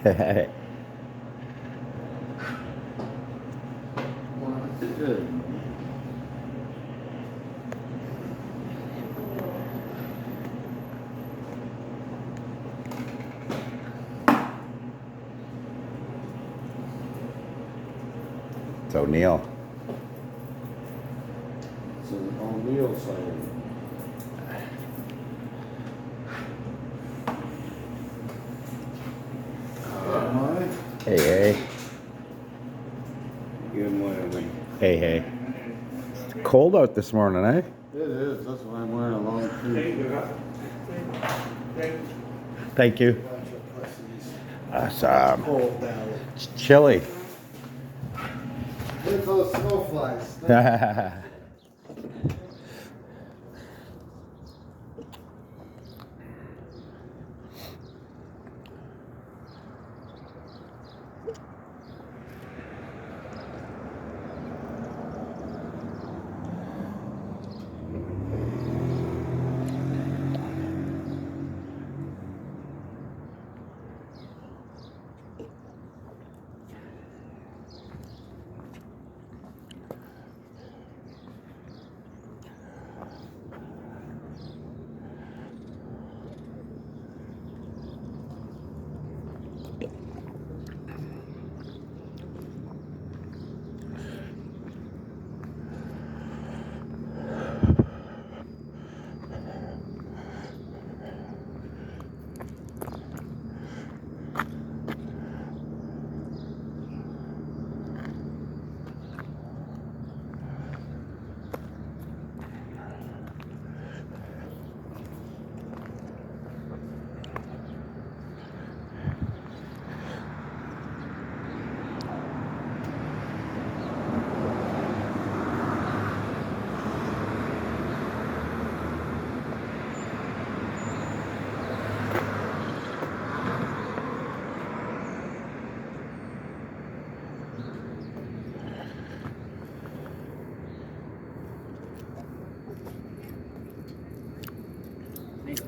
Good. It's O'Neill. It's an O'Neill side. Hey, hey. Give him one of me. Hey, hey. It's cold out this morning, eh? It is. That's why I'm wearing a long suit. Thank you. Awesome. Cold now. It's chilly. Look at those snowflies.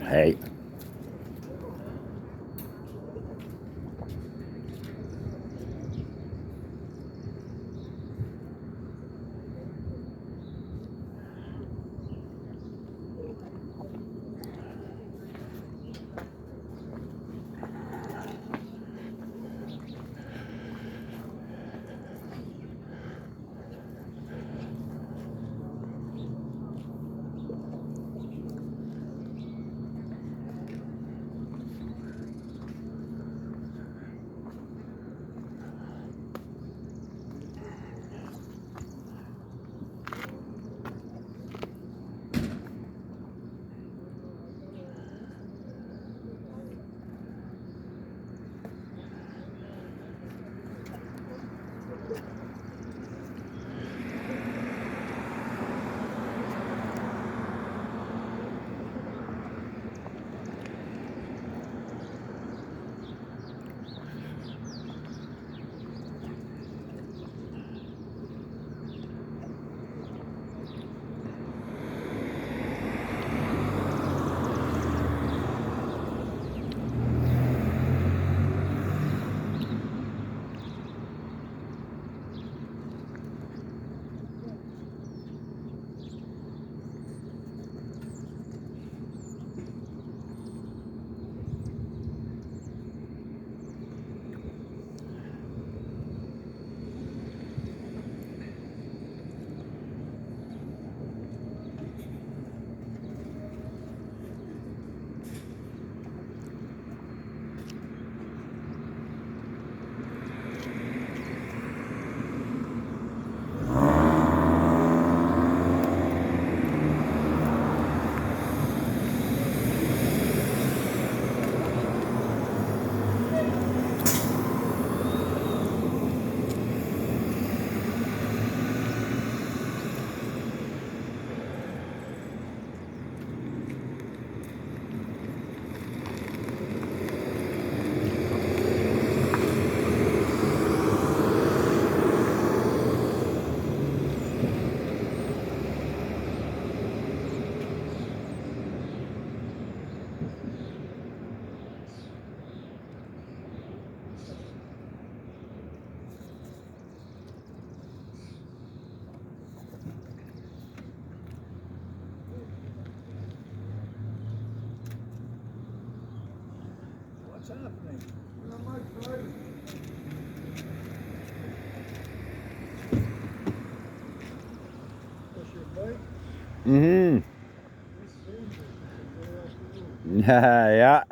Hey. What's happening? Not much, buddy. What's your bike? Mm-hmm. This Thursday. Day afternoon. Yeah.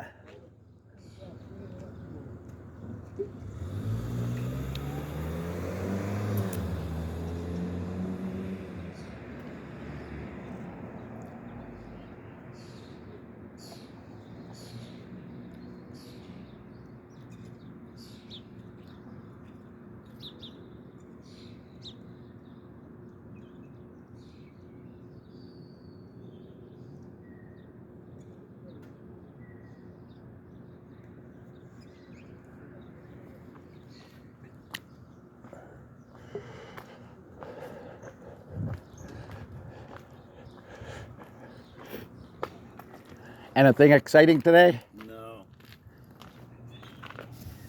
Anything exciting today? No.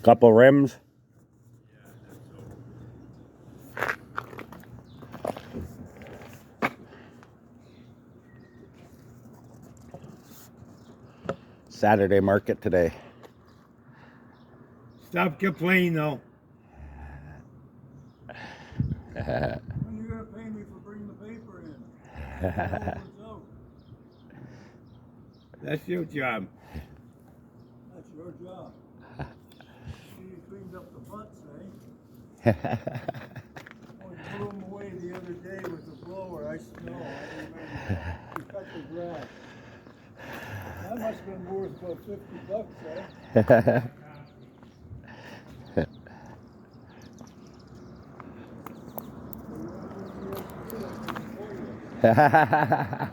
Couple rims. Saturday market today. Stop complaining, though. When are you going to pay me for bringing the paper in? That's your job. That's your job. You cleaned up the butts, eh? When you blew them away the other day with the blower, I smell. I remember. You cut the grass. That must have been worth about $50, eh?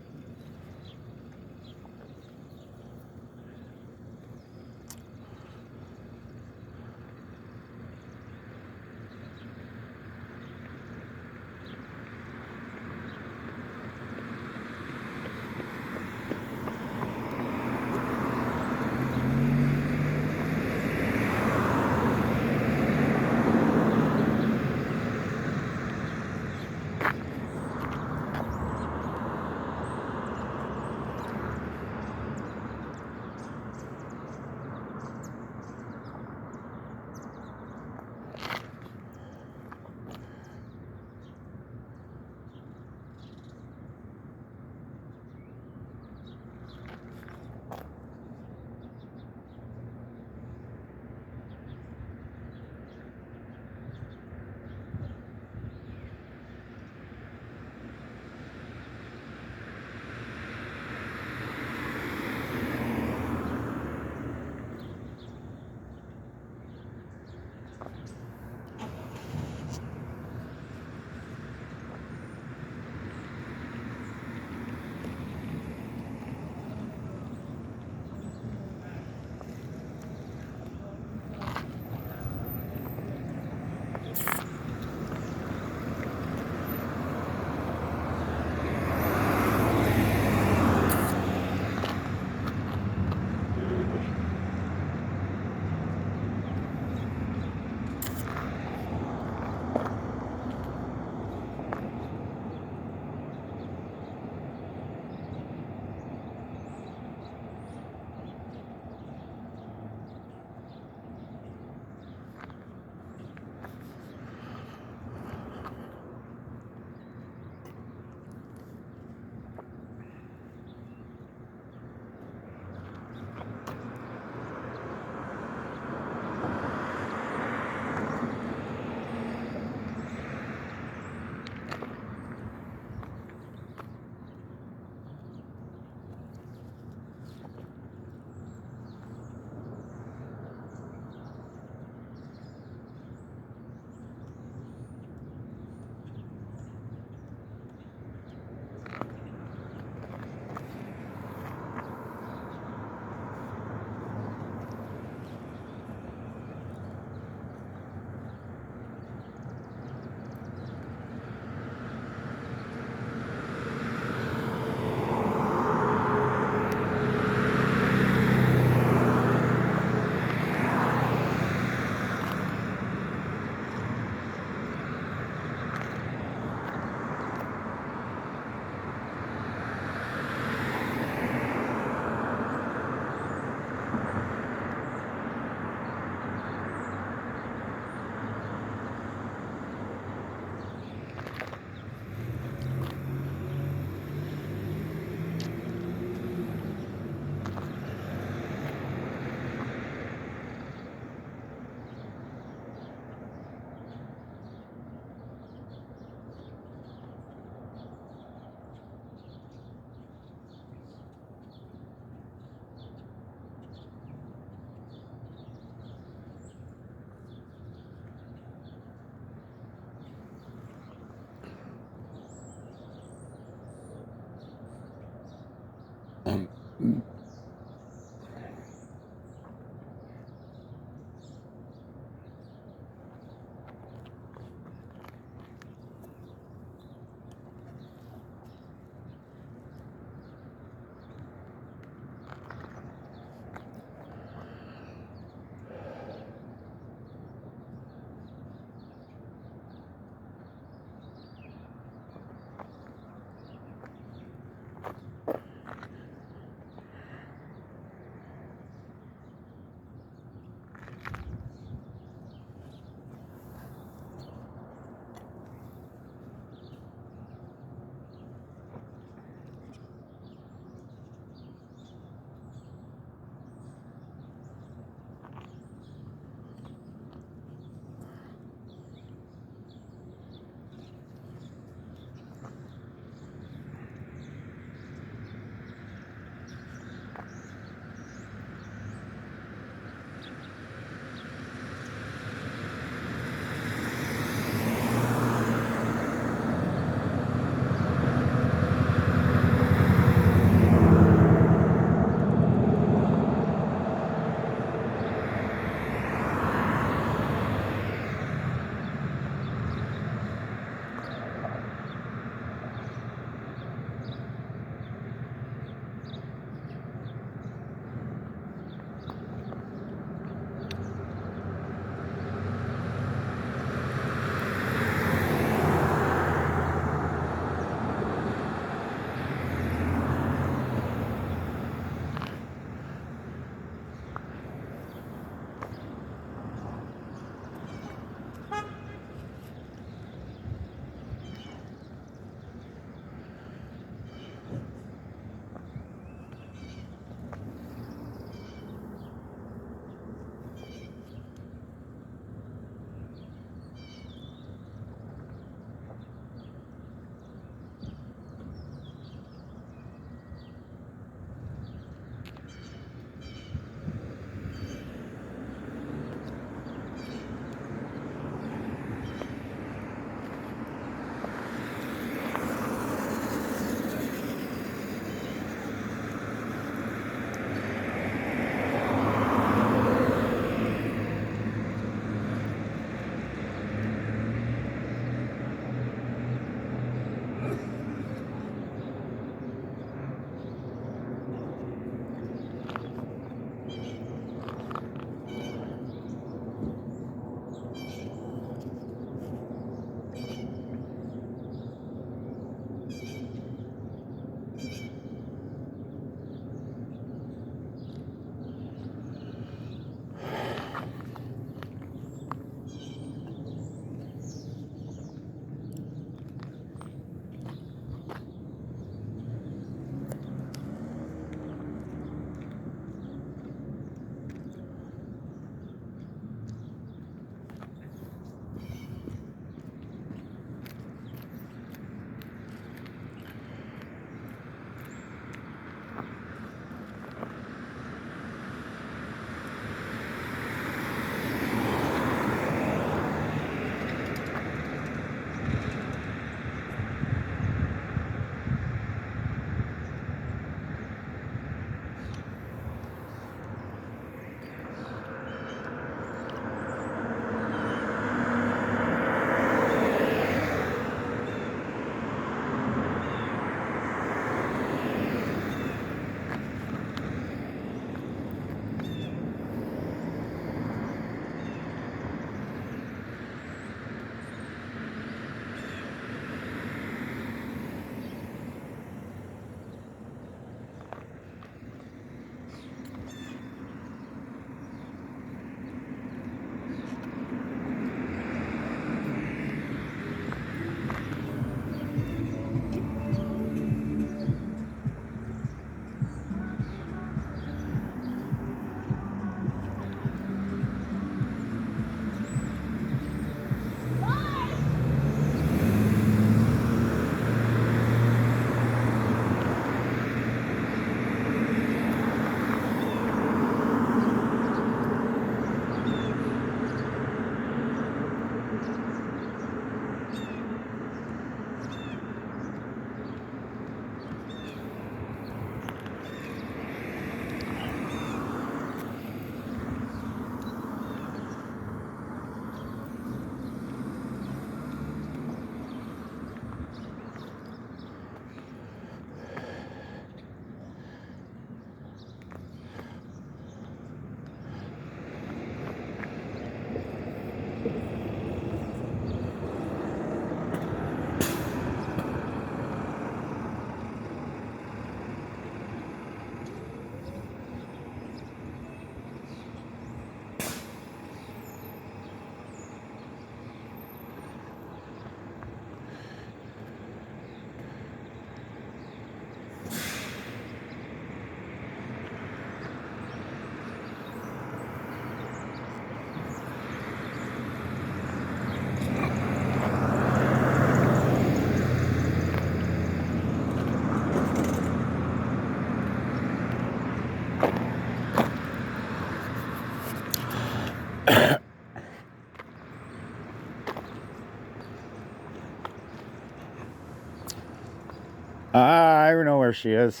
where she is.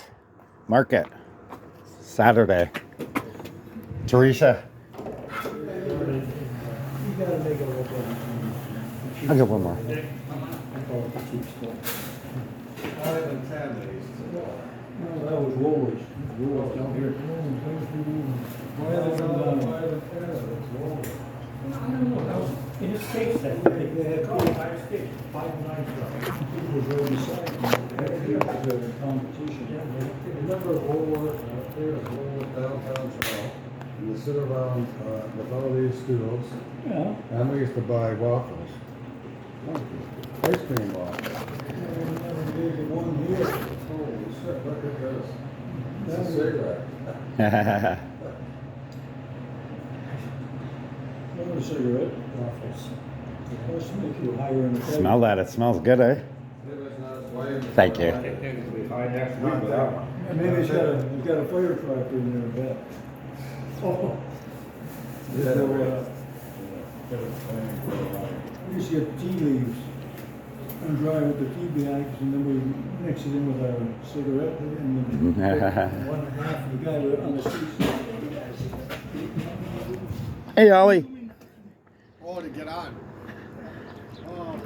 Market. Saturday. Teresa. You gotta make it look like. I'll get one more. I call it the cheap stuff. Not even 10 days. No, that was Woolworths. Woolworths down here. Why are they down there? Why are they Canada? It's Woolworths. I don't know. That was in the States that they had 5 states, 5 and 9 stuff. People were very decided. They had to have a competition. Remember Woolworth out there, Woolworth downtown Toronto? And you sit around with all these stools, Yeah. and we used to buy waffles. Ice cream waffles. The one here. Holy shit, look at this. It's a That cigarette. Another cigarette. Waffles. Supposed to make you higher in the price. Smell that. It smells good, eh? Thank you. Yeah, maybe it's got a firecracker in there, I bet. Oh. Yeah. So, we used to get tea leaves and dry with the tea bags, and then we mix it in with our cigarette, and then one and a half of the guy on the street. Hey, Ollie. Oh, to get on. Oh.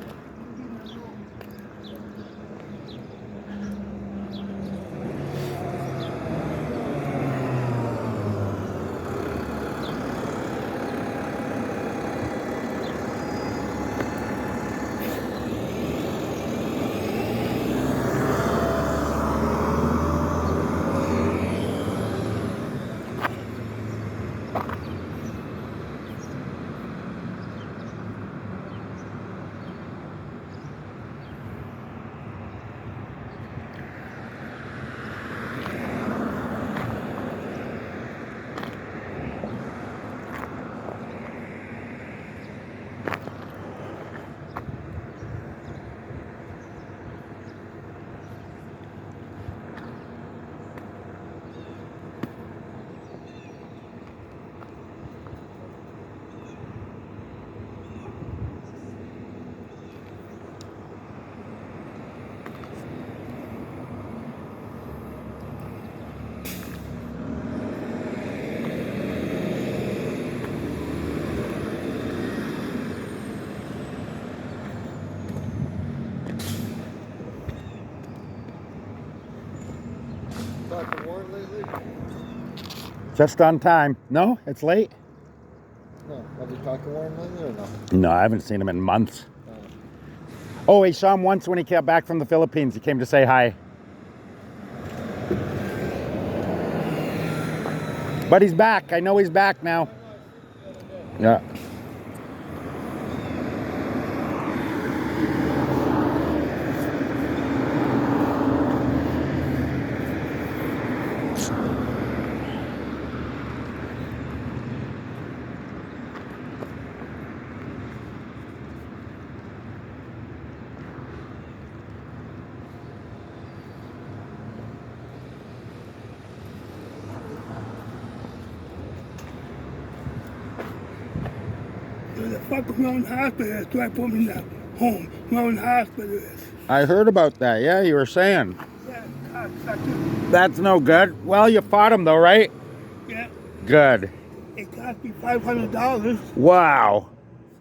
Talked to Warren lately? Just on time. No, it's late. No. Have you talked to Warren lately or no? No, I haven't seen him in months. Oh, he saw him once when he came back from the Philippines. He came to say hi. But he's back. I know he's back now. Yeah. The fucking Mountain Hospital is trying to put me in the home. Mountain Hospital is. I heard about that. Yeah, you were saying. Yeah, cocksucker. That's no good. Well, you fought him though, right? Yeah. Good. It cost me $500. Wow.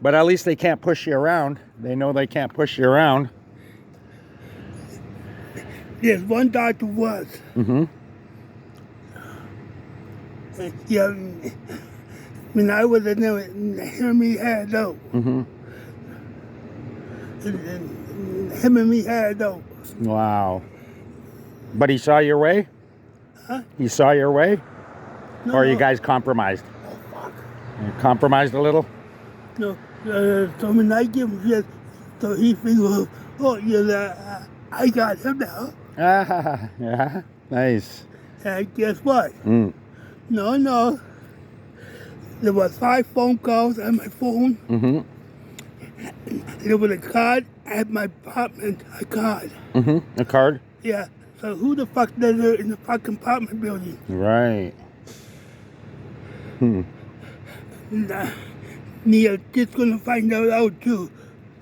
But at least they can't push you around. They know they can't push you around. Yes, one doctor was. Mm-hmm. Yeah, when I was in there, him and me had though. Mm-hmm. Him and me had though. Wow. But he saw your way? Huh? He saw your way? No, Or are you no. guys compromised? Oh, fuck. You compromised a little? No, so when I give him this, so he figured, oh, yeah, I got him now. Ah, yeah. Nice. And guess what? Mm. No. There was 5 phone calls on my phone. Mm-hmm. There was a card at my apartment, a card. Mm-hmm. A card? Yeah. So who the fuck lives there in the fucking apartment building? Right. Hmm. Nah. Neil's just gonna find out too.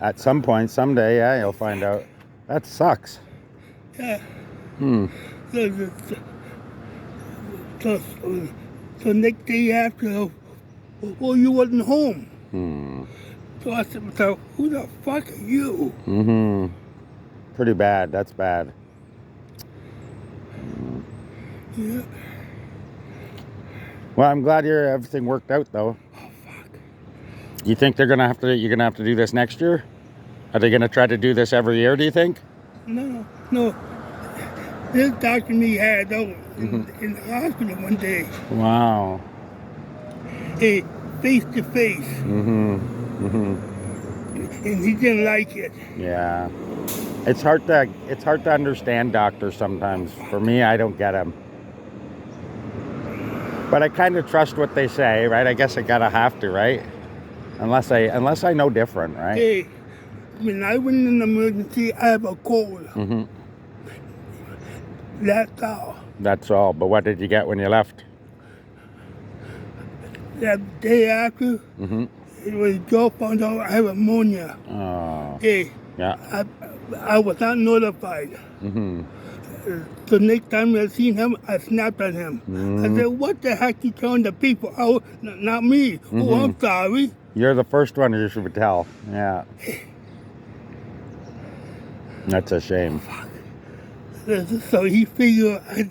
At some point, someday, yeah, you'll find out. That sucks. Yeah. Hmm. So, so, so next day after, well, you wasn't home. So I said, so who the fuck are you? Mm-hmm. Pretty bad. That's bad. Yeah. Well, I'm glad everything worked out, though. You think you're gonna have to do this next year? Are they gonna try to do this every year? Do you think? No, no. This doctor me had though in the hospital one day. Wow. Hey, face to face, Mm-hmm. Mm-hmm. and he didn't like it. Yeah. It's hard to understand doctors sometimes. For me, I don't get them. But I kind of trust what they say, right? I guess I gotta have to, right? Unless I know different, right? Hey, when I went in emergency, I have a cold. Mm-hmm. That's all. That's all. But what did you get when you left? That day after, Mm-hmm. it was Joe found out I have pneumonia. Oh. Hey, Yeah. I was not notified. Mm-hmm. So next time I seen him, I snapped at him. I said, what the heck you telling the people? Oh, not me. Oh, I'm sorry. You're the first one you should tell. Yeah. That's a shame. So he figured, I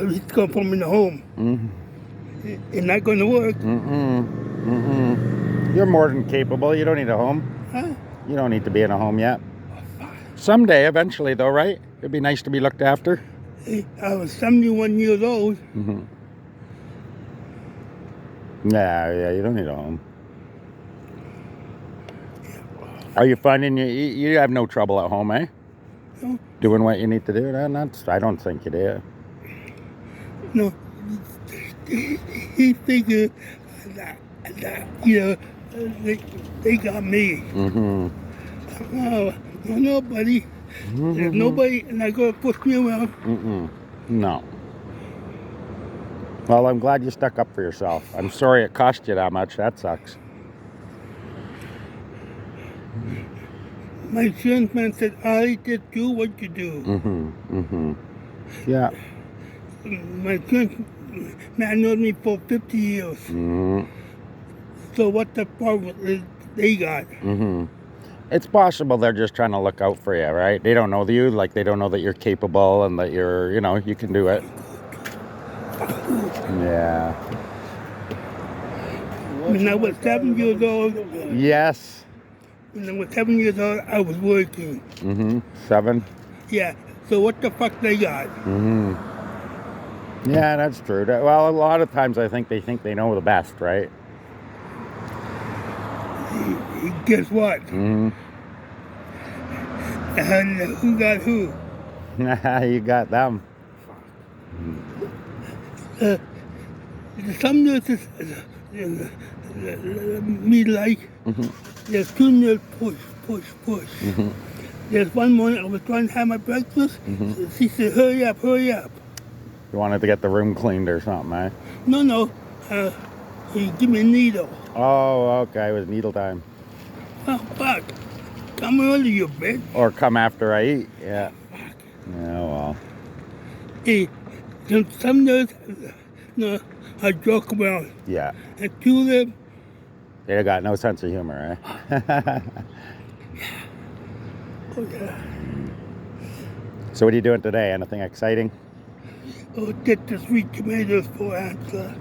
was going to put him in the home. It's not going to work. You're more than capable. You don't need a home. Huh? You don't need to be in a home yet. Someday, eventually, though, right? It'd be nice to be looked after. I was 71 years old. Yeah, you don't need a home. Are you finding you have no trouble at home, eh? No. Doing what you need to do? I don't think you do. No. He figured that they got me. No, buddy. There's nobody, and I go push me around. No. Well, I'm glad you stuck up for yourself. I'm sorry it cost you that much. That sucks. My insurance man said, I just do what you do. Yeah. My insurance man knows me for 50 years. So what the problem is they got? It's possible they're just trying to look out for you, right? They don't know you, like they don't know that you're capable and that you're, you can do it. Yeah. When I was 7 years old, Yes. when I was 7 years old, I was working. 7. Yeah. So what the fuck they got? Yeah, that's true. Well, a lot of times I think they know the best, right? Guess what? And who got who? You got them. Some nurses me like. There's 2 nurses push. There's one morning I was trying to have my breakfast. She said, hurry up. You wanted to get the room cleaned or something, eh? No. He give me a needle. Oh, okay. It was needle time. Oh, fuck. Come early, you bitch. Or come after I eat. Yeah. Yeah, well. Hey, some nurses, I joke around. Yeah. And 2 of them, They got no sense of humor, eh? oh yeah. So what are you doing today? Anything exciting? Oh, get the sweet tomatoes for answer.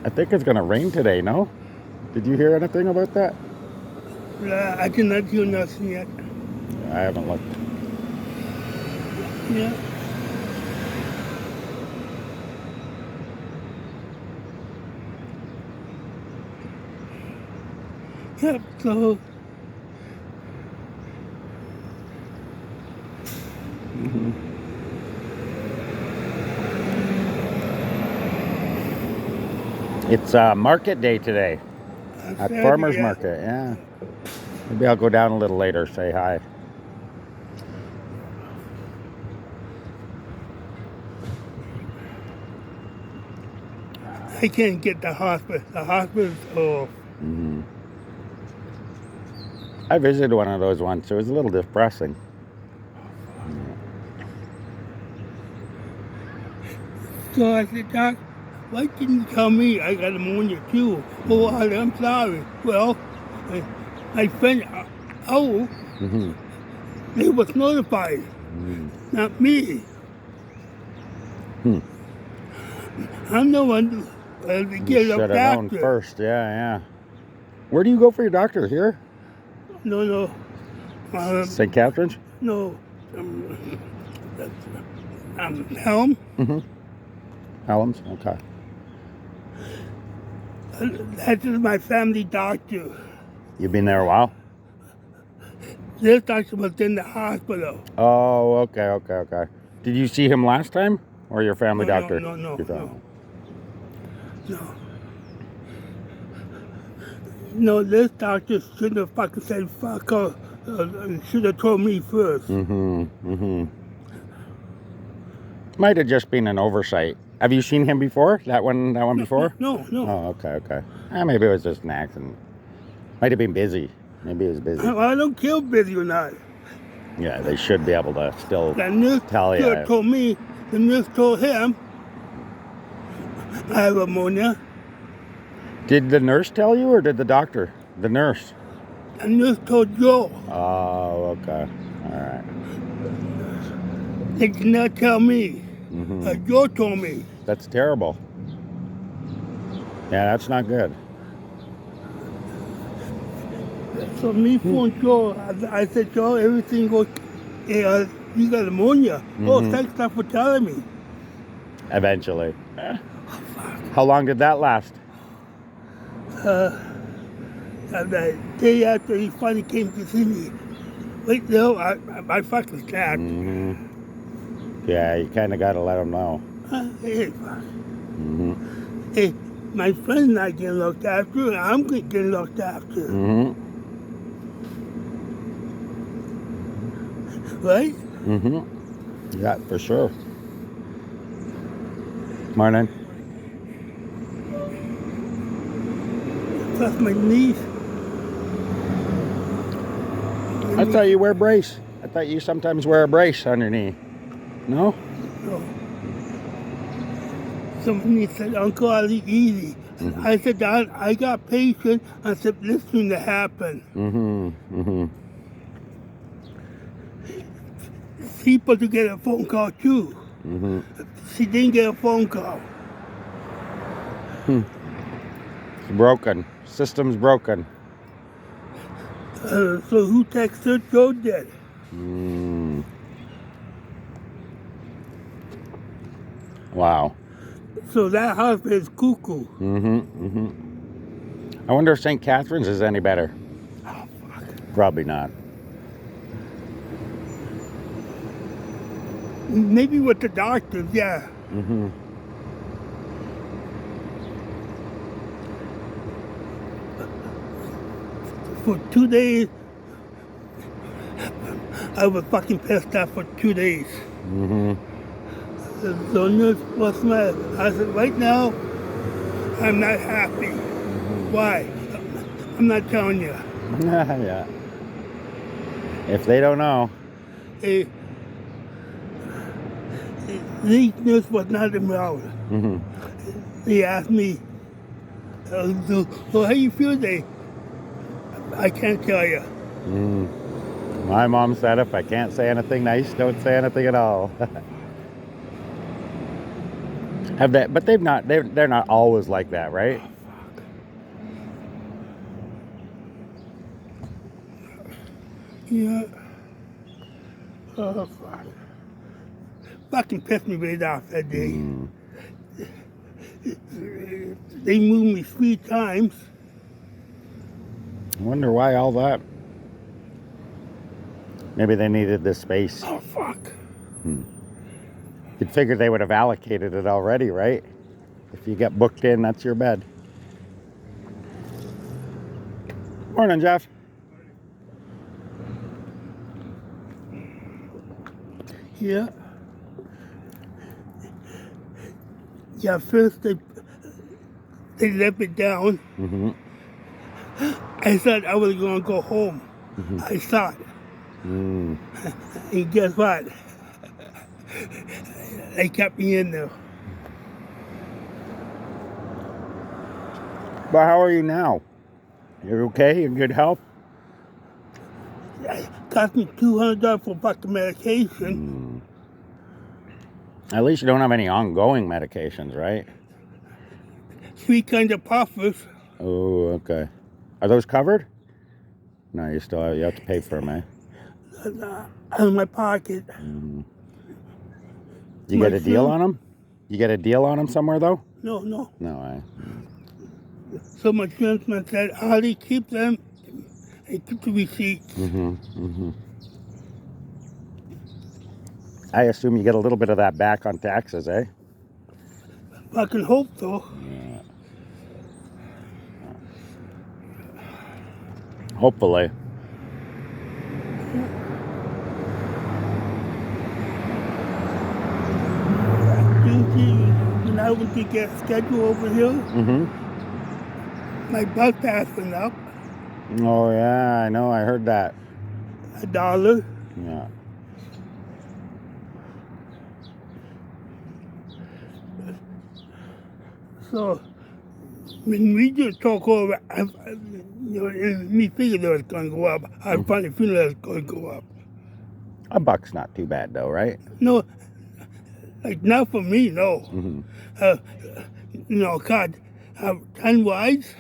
I think it's going to rain today, no? Did you hear anything about that? I did not do nothing yet. I haven't looked. Yeah. Yep, so It's market day today at Farmer's Market, yeah. Maybe I'll go down a little later, say hi. I can't get the hospital. The hospital's off. I visited one of those once. It was a little depressing. So I said, Doc, why didn't you tell me I got pneumonia too? Oh, I'm sorry. Well, my friend, Mm-hmm. he was notified, not me. Hmm. I'm the one to You get a should have known doctor. first. Yeah. Where do you go for your doctor? Here? No. St. Catherine's? No. Helm? Mm-hmm. Helms? Okay. That is my family doctor. You've been there a while? This doctor was in the hospital. Oh, okay. Did you see him last time? Or your family doctor? No. Your family. No, this doctor should have fucking said fuck her. Should have told me first. Mm-hmm. Might have just been an oversight. Have you seen him before? That one before? No. Oh, okay. Maybe it was just an accident. Might have been busy. Maybe he was busy. I don't care busy or not. Yeah, they should be able to still The nurse tell you. told me, the nurse told him, I have ammonia. Did the nurse tell you or did the doctor? The nurse. The nurse told Joe. Oh, okay. All right. They did not tell me. Mm-hmm. Joe told me. That's terrible. Yeah, that's not good. So me phone Joe, I said, Joe, everything goes, you got ammonia. Oh, thanks for telling me. Eventually. How long did that last? The day after he finally came to see me. Wait, no, I fucking snapped. Mm-hmm. Yeah, you kind of got to let them know. Hey, fuck. Mm-hmm. Hey, my friend's not getting looked after, and I'm getting looked after. Mm-hmm. Right? Mm-hmm. Yeah, for sure. Morning. Plus my niece. I thought you wear a brace. I thought you sometimes wear a brace on your knee. No? No. Somebody said, Uncle, I'll eat easy. I said, Don, I got patience. I said, listening to happen. Mm-hmm. Mm-hmm. People to get a phone call too. Mm-hmm. She didn't get a phone call. It's broken. System's broken. So who texted her? Joe did. Wow. So that hospital is cuckoo. Mm-hmm. Mm-hmm. I wonder if St. Catherine's is any better. Oh, fuck. Probably not. Maybe with the doctors, yeah. Mm-hmm. For 2 days, I was fucking pissed off for 2 days. Mm-hmm. So nurse was mad. I said, right now, I'm not happy. Why? I'm not telling you. Yeah. If they don't know. Hey, the nurse was not around. Mm-hmm. They asked me, so how you feel today? I can't tell you. My mom said if I can't say anything nice, don't say anything at all. Have that, but they're not always like that, right? Yeah. Oh, fuck. Fucking pissed me right off that day. They moved me 3 times. I wonder why all that. Maybe they needed this space. Oh, fuck. You'd figure they would have allocated it already, right? If you get booked in, that's your bed. Morning, Jeff. Yeah. Yeah, first they let me down. Mm-hmm. I thought I was going to go home. I saw it. Mm. And guess what? They kept me in there. But how are you now? You're okay? In good health? It cost me $200 for fucking medication. At least you don't have any ongoing medications, right? 3 kinds of puffers. Oh, okay. Are those covered? No, you still have, you have to pay for them, eh? Out of my pocket. You get a deal on them? You get a deal on them somewhere, though? No. No, I. So my insurance man said, Harley, keep them and keep the receipts. I assume you get a little bit of that back on taxes, eh? Fucking hope so. Hopefully. When I went to get a schedule over here, my bus pass went up Oh, yeah, I know. I heard that. $1. Yeah. So when we just talk over, and me figured it was going to go up. I finally feel it was going to go up. $1's not too bad, though, right? No, like not for me, no. God, 10 rides.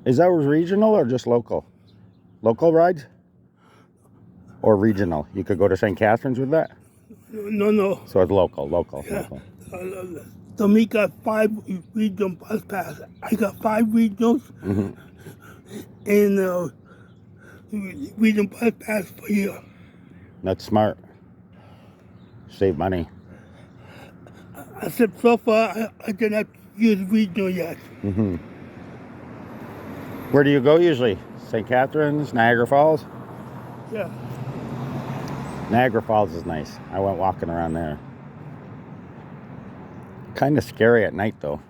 Is that regional or just local? Local rides? Or regional? You could go to St. Catharines with that? No. So it's local. Yeah. So me got 5 regional bus passes. I got 5 regionals and regional bus pass for here. That's smart. Save money. Except so far, I didn't have to use regional yet. Where do you go usually? St. Catharines, Niagara Falls? Yeah. Niagara Falls is nice. I went walking around there. Kind of scary at night, though.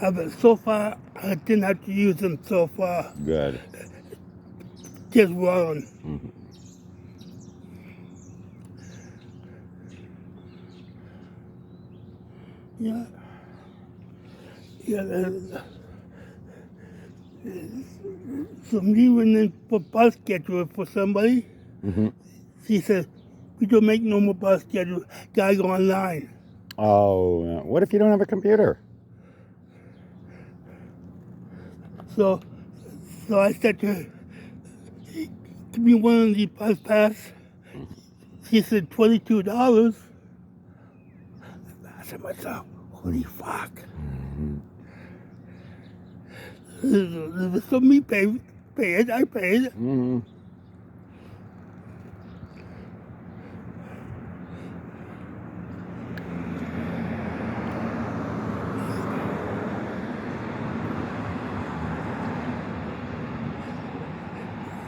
But so far, I didn't have to use them so far. Good. Just one. Yeah. So me went in for bus schedule for somebody. She said, we don't make no more bus schedule. Gotta go online. Oh, what if you don't have a computer? So I said to her, give me one of these bus pass. She said $22. I said to myself, holy fuck. So me pay it, I paid it.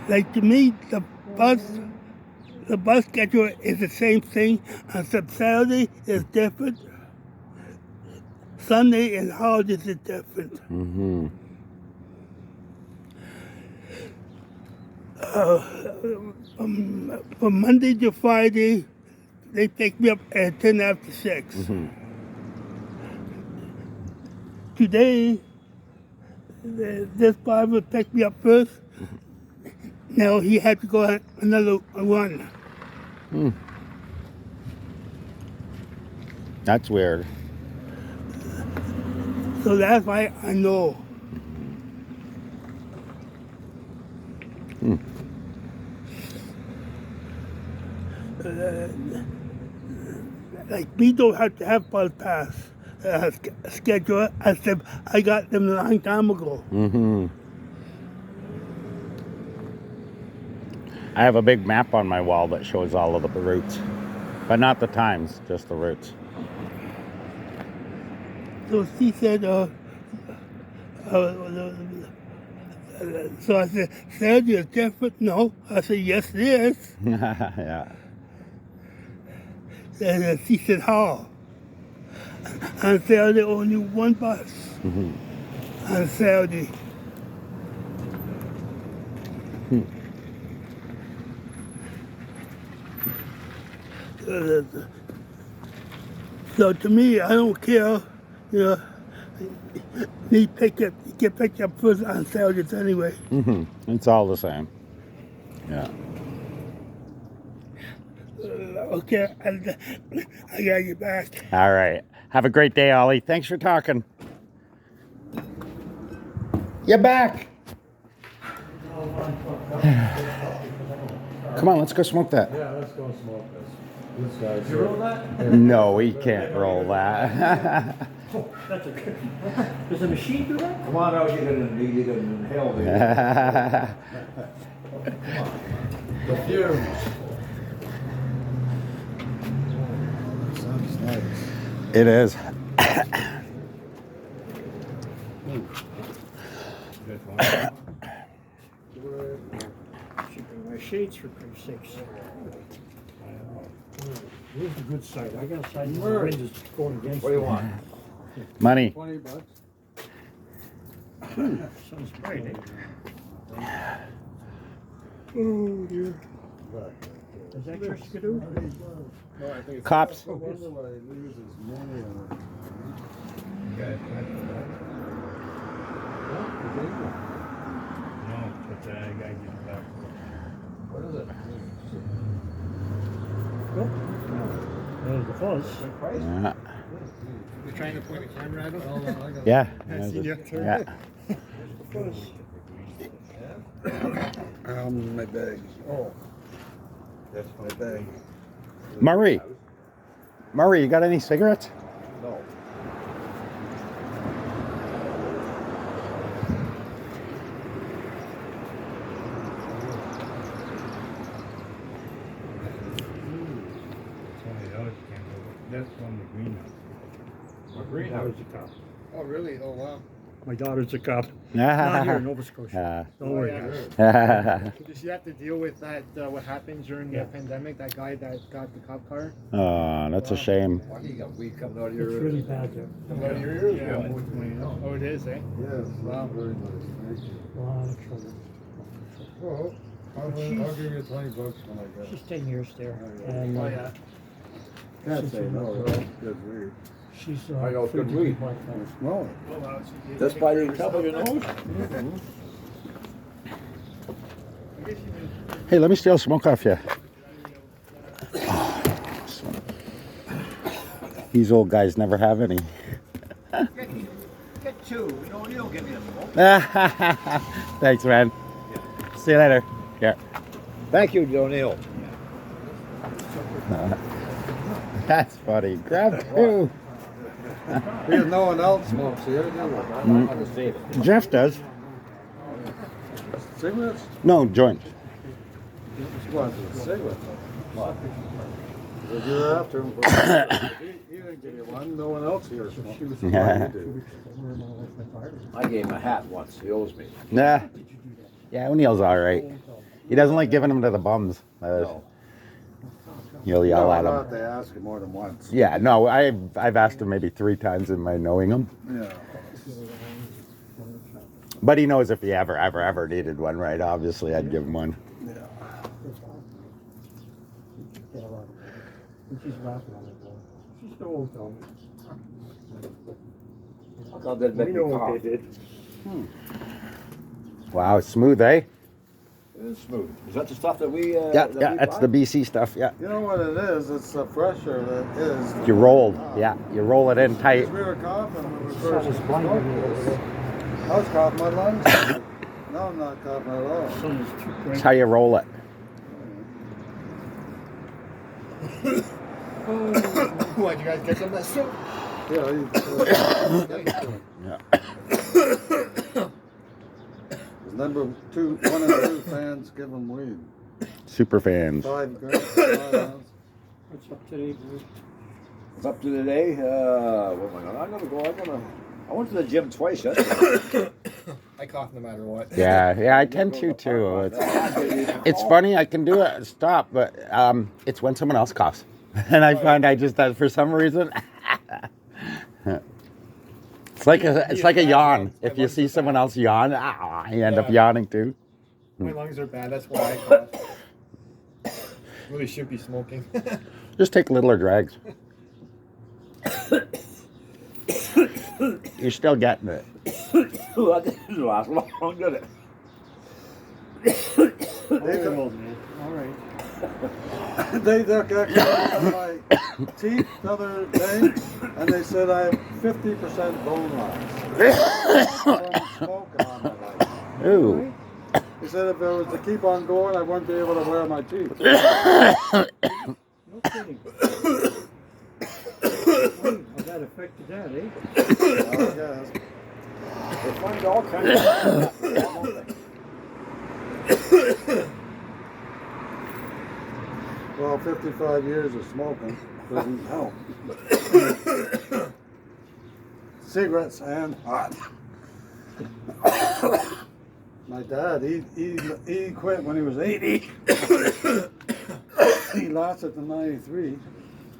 Like to me, the bus schedule is the same thing, except Saturday is different. Sunday and holidays is different. From Monday to Friday, they pick me up at 10 after 6. Today, this barber picked me up first. Now he had to go on another run. That's weird. So that's why I know. Like we don't have to have bus pass schedule. I said I got them a long time ago. I have a big map on my wall that shows all of the routes, but not the times, just the routes. So she said, so I said, Saturday is different? No. I said, yes it is. Yeah. And she said, how? On Saturday, only one bus. On Saturday. So to me, I don't care. You know, he get picked up first on Saturdays anyway. It's all the same. Yeah. Okay, I got you back. All right. Have a great day, Ollie. Thanks for talking. You're back. Come on, let's go smoke that. Yeah, let's go smoke this. This guy's. You roll that? No, we can't roll that. Oh, that's a good. Does the machine do that? Come on out, you're gonna inhale the. The fumes. Sounds nice. It is. Should bring my shades for Christ's sakes. Where's the good side? I got a side where the wind is going against What do you me. want? Money. $20. Sounds bright, eh? Oh dear. Is that your skidoo? No, I think it's. Cops. I wonder what he loses money on. No, but I gotta get it back. What is it? There's the fuzz. Yeah. You're trying to point a camera at him? Yeah. See you. Yeah. Fuzz. My bag. Oh. That's my bag. Murray. Murray, you got any cigarettes? No. That's from the greenhouse. My greenhouse. Daughter's a cop. Oh, really? Oh, wow. My daughter's a cop. Not here in Nova Scotia. Yeah. Don't worry, guys. Did you have to deal with that, what happened during the pandemic, that guy that got the cop car? Oh, that's a shame. Why you got weed coming out of It's your really bad there. coming out of your ears? Yeah. boy? Oh, it is, eh? Yes, Wow. very nice. Thank you. A lot of trouble. Well, I'll give you $20 when I get it. She's 10 years there. And Oh, yeah. Can't say no, right? Good weed. she's I know it's good pretty weed. like that. Smell it. That's by the top of your nose? Hey, let me steal smoke off you. These old guys never have any. Get two. You don't give me a smoke. Thanks, man. See you later. Yeah. Thank you, O'Neill. That's funny. Grab two. Because no one else smokes here, do I'm gonna save it. Jeff does. they? Cigarettes? No, joint. Just go after the cigarettes. Well, you're after him. He didn't give you one. No one else here smokes. Yeah. You do. I gave him a hat once. He owes me. Nah. Yeah, O'Neill's all right. He doesn't like giving them to the bums. No. He'll yell No, at I him. thought they asked you more than once. Yeah, no, I've asked him maybe 3 times in my knowing him. Yeah. But he knows if he ever needed one, right? Obviously, I'd give him one. Yeah. And she's laughing at it. She's so old, though. I thought they'd make We me know what cough. they did. Wow, it's smooth, eh? It is smooth. Is that the stuff that we? Yeah, that yeah, we that's buy? the BC stuff, yeah. You know what it is? It's the pressure that is. You rolled, yeah, you roll it in tight. Because we were coughing when we Sun first is blinding me over smoked there. this. I was coughing my lungs. No, I'm not coughing at all. Sun is too bright. That's how you roll it. What, you guys get some of that soup? Yeah. Yeah. Number 2, 1 and 2 fans give them weed. Super fans. 5 grams, 5 ounce. What's up today, Bruce? It's up to today. What am I gonna? I'm gonna go. I went to the gym twice yesterday. I cough no matter what. Yeah, I tend to too. It's funny, I can do it, stop, but it's when someone else coughs. And I find I just, for some reason, it's like a yawn. If you see someone else yawn, you end up yawning too. My lungs are bad, that's why I cough. Really should be smoking. Just take littler drags. You're still getting it. That didn't last long, did it? Old man. All right. They took X-rays my teeth the other day, and they said I have 50% bone loss from smoking on my life. Ooh. He said if it was to keep on going, I wouldn't be able to wear my teeth. No kidding. How that affected that, eh? I guess. They find all kinds of stuff, don't they? Well, 55 years of smoking doesn't help. Cigarettes and hot. My dad, he quit when he was 80. He lasted to 93,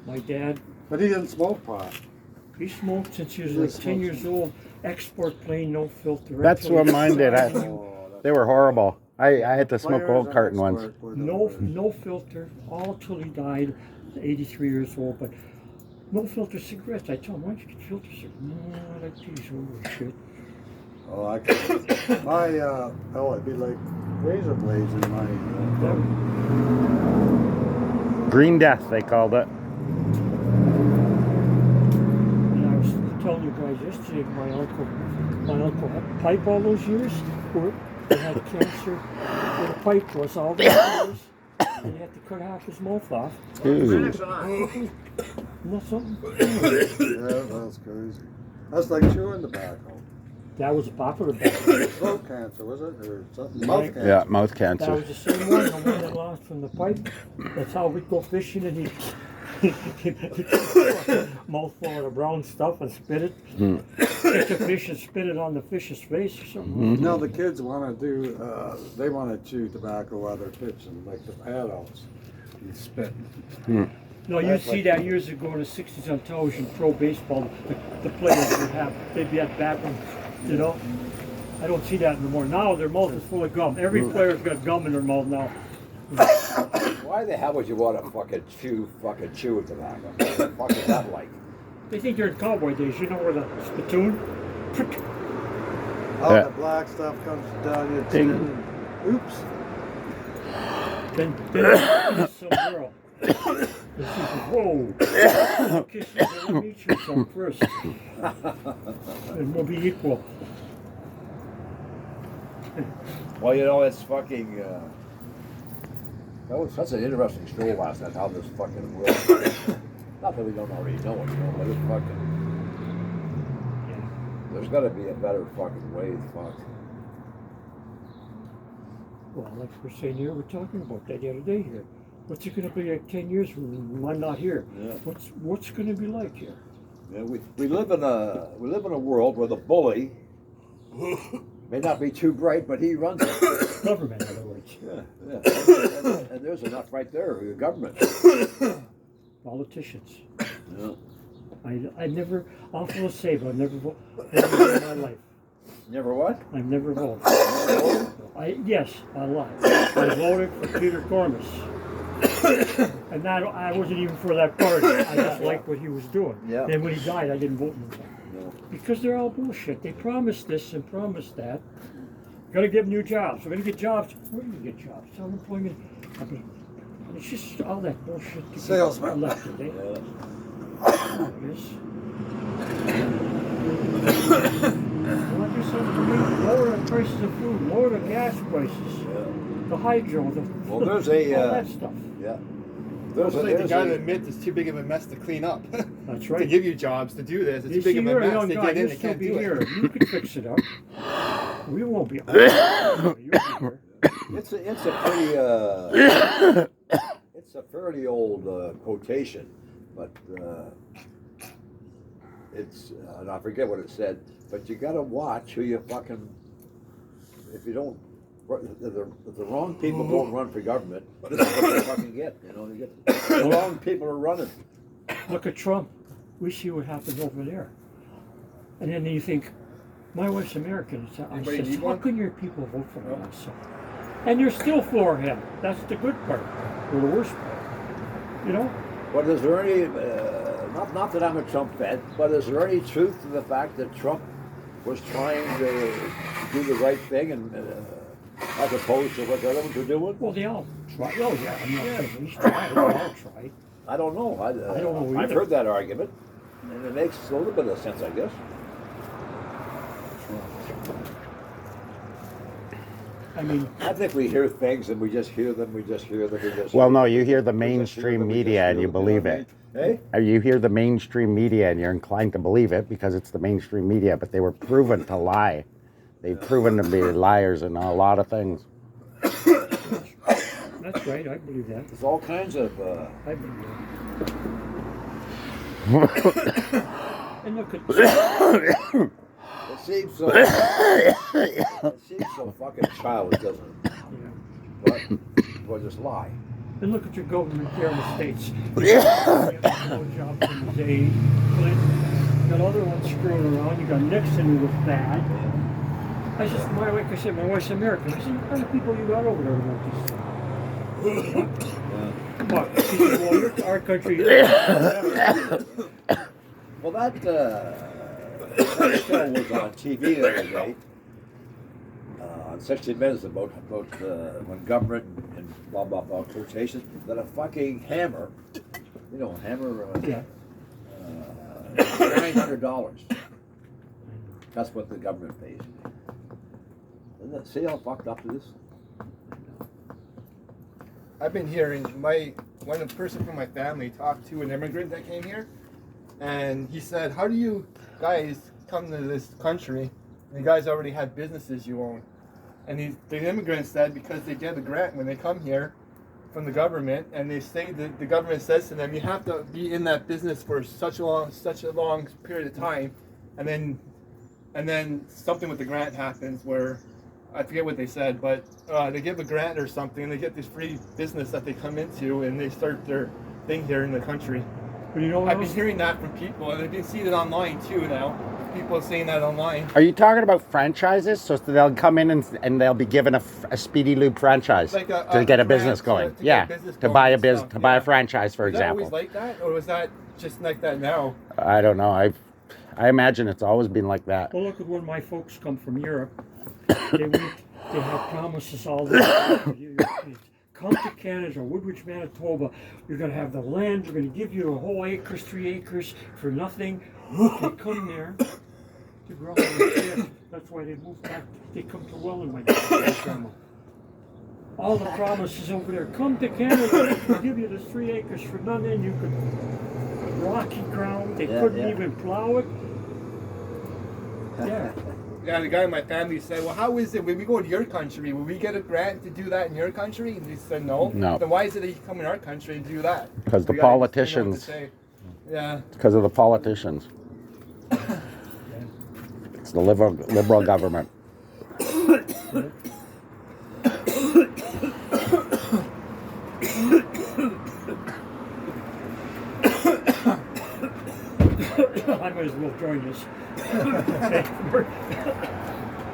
My dad, but he didn't smoke pot. he smoked since he was He like smoked 10 years old. Export plain, no filter. That's Until what he- mine did. They were horrible. I had to smoke Players old and carton ones. expert were the No, worst. no filter, all till he died, 83 years old. But no filter cigarettes. I told him, why don't you get filter cigarettes? No, I like these over shit. Oh, I could. My, it'd be like razor blades in my. Green Death, they called it. And I was telling you guys yesterday, my uncle had pipe all those years, where he had cancer where the pipe was all those years, and he had to cut half his mouth off. Ooh. Isn't that something? Yeah, that's crazy. That's like chewing tobacco. That was a popular back. Throat cancer, was it? Or something? Mouth cancer. Yeah, mouth That cancer. was the same one, the one that lost from the pipe. That's how we'd go fishing, and he'd mouthful of the brown stuff and spit it. Take a fish and spit it on the fish's face or something. Now the kids want to do, they want to chew tobacco while they're pitching, like the adults. You spit. No, you see that years ago in the 60s on television, pro baseball, the players would have, they'd be at bat room, you know? I don't see that anymore. Now their mouth is full of gum. Every player's got gum in their mouth now. Why the hell would you want to fucking chew tobacco? What the fuck is that like? They think they're in cowboy days, you know, where the spittoon, All Yeah. the black stuff comes down your Ding. chin. And, oops. then it's some girl. And she says, whoa, kiss me, let me meet you some first. And we'll be equal. Well, you know, it's fucking. That was such an interesting show last night. How this fucking world. Not that we don't already know it, you know, but it's fucking. There's got to be a better fucking way. Fuck. Well, like we're saying here, we're talking about that the other day here. What's it going to be like 10 years when I'm not here? Yeah. What's going to be like here? Yeah, we live in a world where the bully may not be too bright, but he runs it. Government, in other words. Yeah. And there's enough right there for your government. Politicians. Yeah. I never, I'll feel safe, I've never voted in my life. Never what? I've never voted. Yes, I lied. I voted for Peter Cormus. And that, I wasn't even for that party. I just liked what he was doing. Yeah. Then when he died, I didn't vote for him. No. Because they're all bullshit. They promised this and promised that. Got to give new jobs. We're going to get jobs. Where do you get jobs? Unemployment. I mean, it's just all that bullshit. to get Salesman. elected, eh? Yeah. Yes. Like I said, lower the prices of food, lower the gas prices, the hydro, Well, there's a, all that stuff. Yeah. It's like the guy that a, admits it's too big of a mess to clean up. That's To right. give you jobs to do this, it's You too big see, of a you're a mess young to guy. get in. You'll They still can't be do here. it. You can fix it up. We won't be. You'll be here. it's a pretty it's a fairly old quotation, but it's and I forget what it said. But you got to watch who you fucking. If you don't, if the wrong people don't run for government, this is what they fucking get. You know, you get the wrong people are running. Look at Trump. We see what happened over there. And then you think, my wife's American. So I Anybody said, need how one? can your people vote for him? So, and you're still for him. That's the good part, or the worst part. You know? But is there any, not that I'm a Trump fan, but is there any truth to the fact that Trump was trying to do the right thing and as opposed to what the other ones are doing? Well, they all try. Oh, yeah, I'm not saying he's tried. They all try. I don't know. I don't know I've either. heard that argument, and it makes a little bit of sense, I guess. I mean, I think we hear things and we just hear them. Well, no, you hear the mainstream media and you believe it. Hey? You hear the mainstream media and you're inclined to believe it because it's the mainstream media, but they were proven to lie. They've proven to be liars in a lot of things. that's right. I believe that. There's all kinds of. I believe that. And look at It seems so. It seems so fucking childish, doesn't it? yeah. But just lie. And look at your government here in the States. You have no job from the day Clinton. You got other ones screwing around. You got Nixon who was bad. I just, like I said, my wife's American. I said, what kind of people you got over there about this? Come on. She said, well, our country. Well, that show was on TV the other day, on 60 Minutes about when government and blah blah blah quotations that a fucking hammer, hammer, Yeah. $900. That's what the government pays. See how fucked up it is? I've been hearing one person from my family talked to an immigrant that came here, and he said, "How do you guys come to this country? And you guys already have businesses you own." And the immigrant said because they get a grant when they come here from the government, and they say that the government says to them, you have to be in that business for such a long period of time, and then something with the grant happens where I forget what they said, but they give a grant or something, and they get this free business that they come into, and they start their thing here in the country. But you know what I've been else? hearing that from people, and I've been seeing it online too now. People are saying that online. Are you talking about franchises? So they'll come in and they'll be given a Speedy Lube franchise Like to get a business going. to Yeah, get business to going buy a and business, stuff, to buy a yeah. franchise, for Was that example. always like that, or was that just like that now? I don't know. I imagine it's always been like that. Well, look at when my folks come from Europe. They have promises all the time. Come to Canada, Woodbridge, Manitoba. You're going to have the land. We're going to give you a whole acres, 3 acres for nothing. They come there to grow their shit. That's why they moved back. They come to Welland, my grandma. All the promises over there. Come to Canada. We'll give you this 3 acres for nothing. You could rocky ground. They couldn't even plow it. Yeah. Yeah, the guy in my family said, well, how is it when we go to your country, will we get a grant to do that in your country? And he said, no. No. Then why is it that you come in our country and do that? Because the We gotta know what to politicians. say. Yeah. Because of the politicians. It's the liberal government. I might as well join this.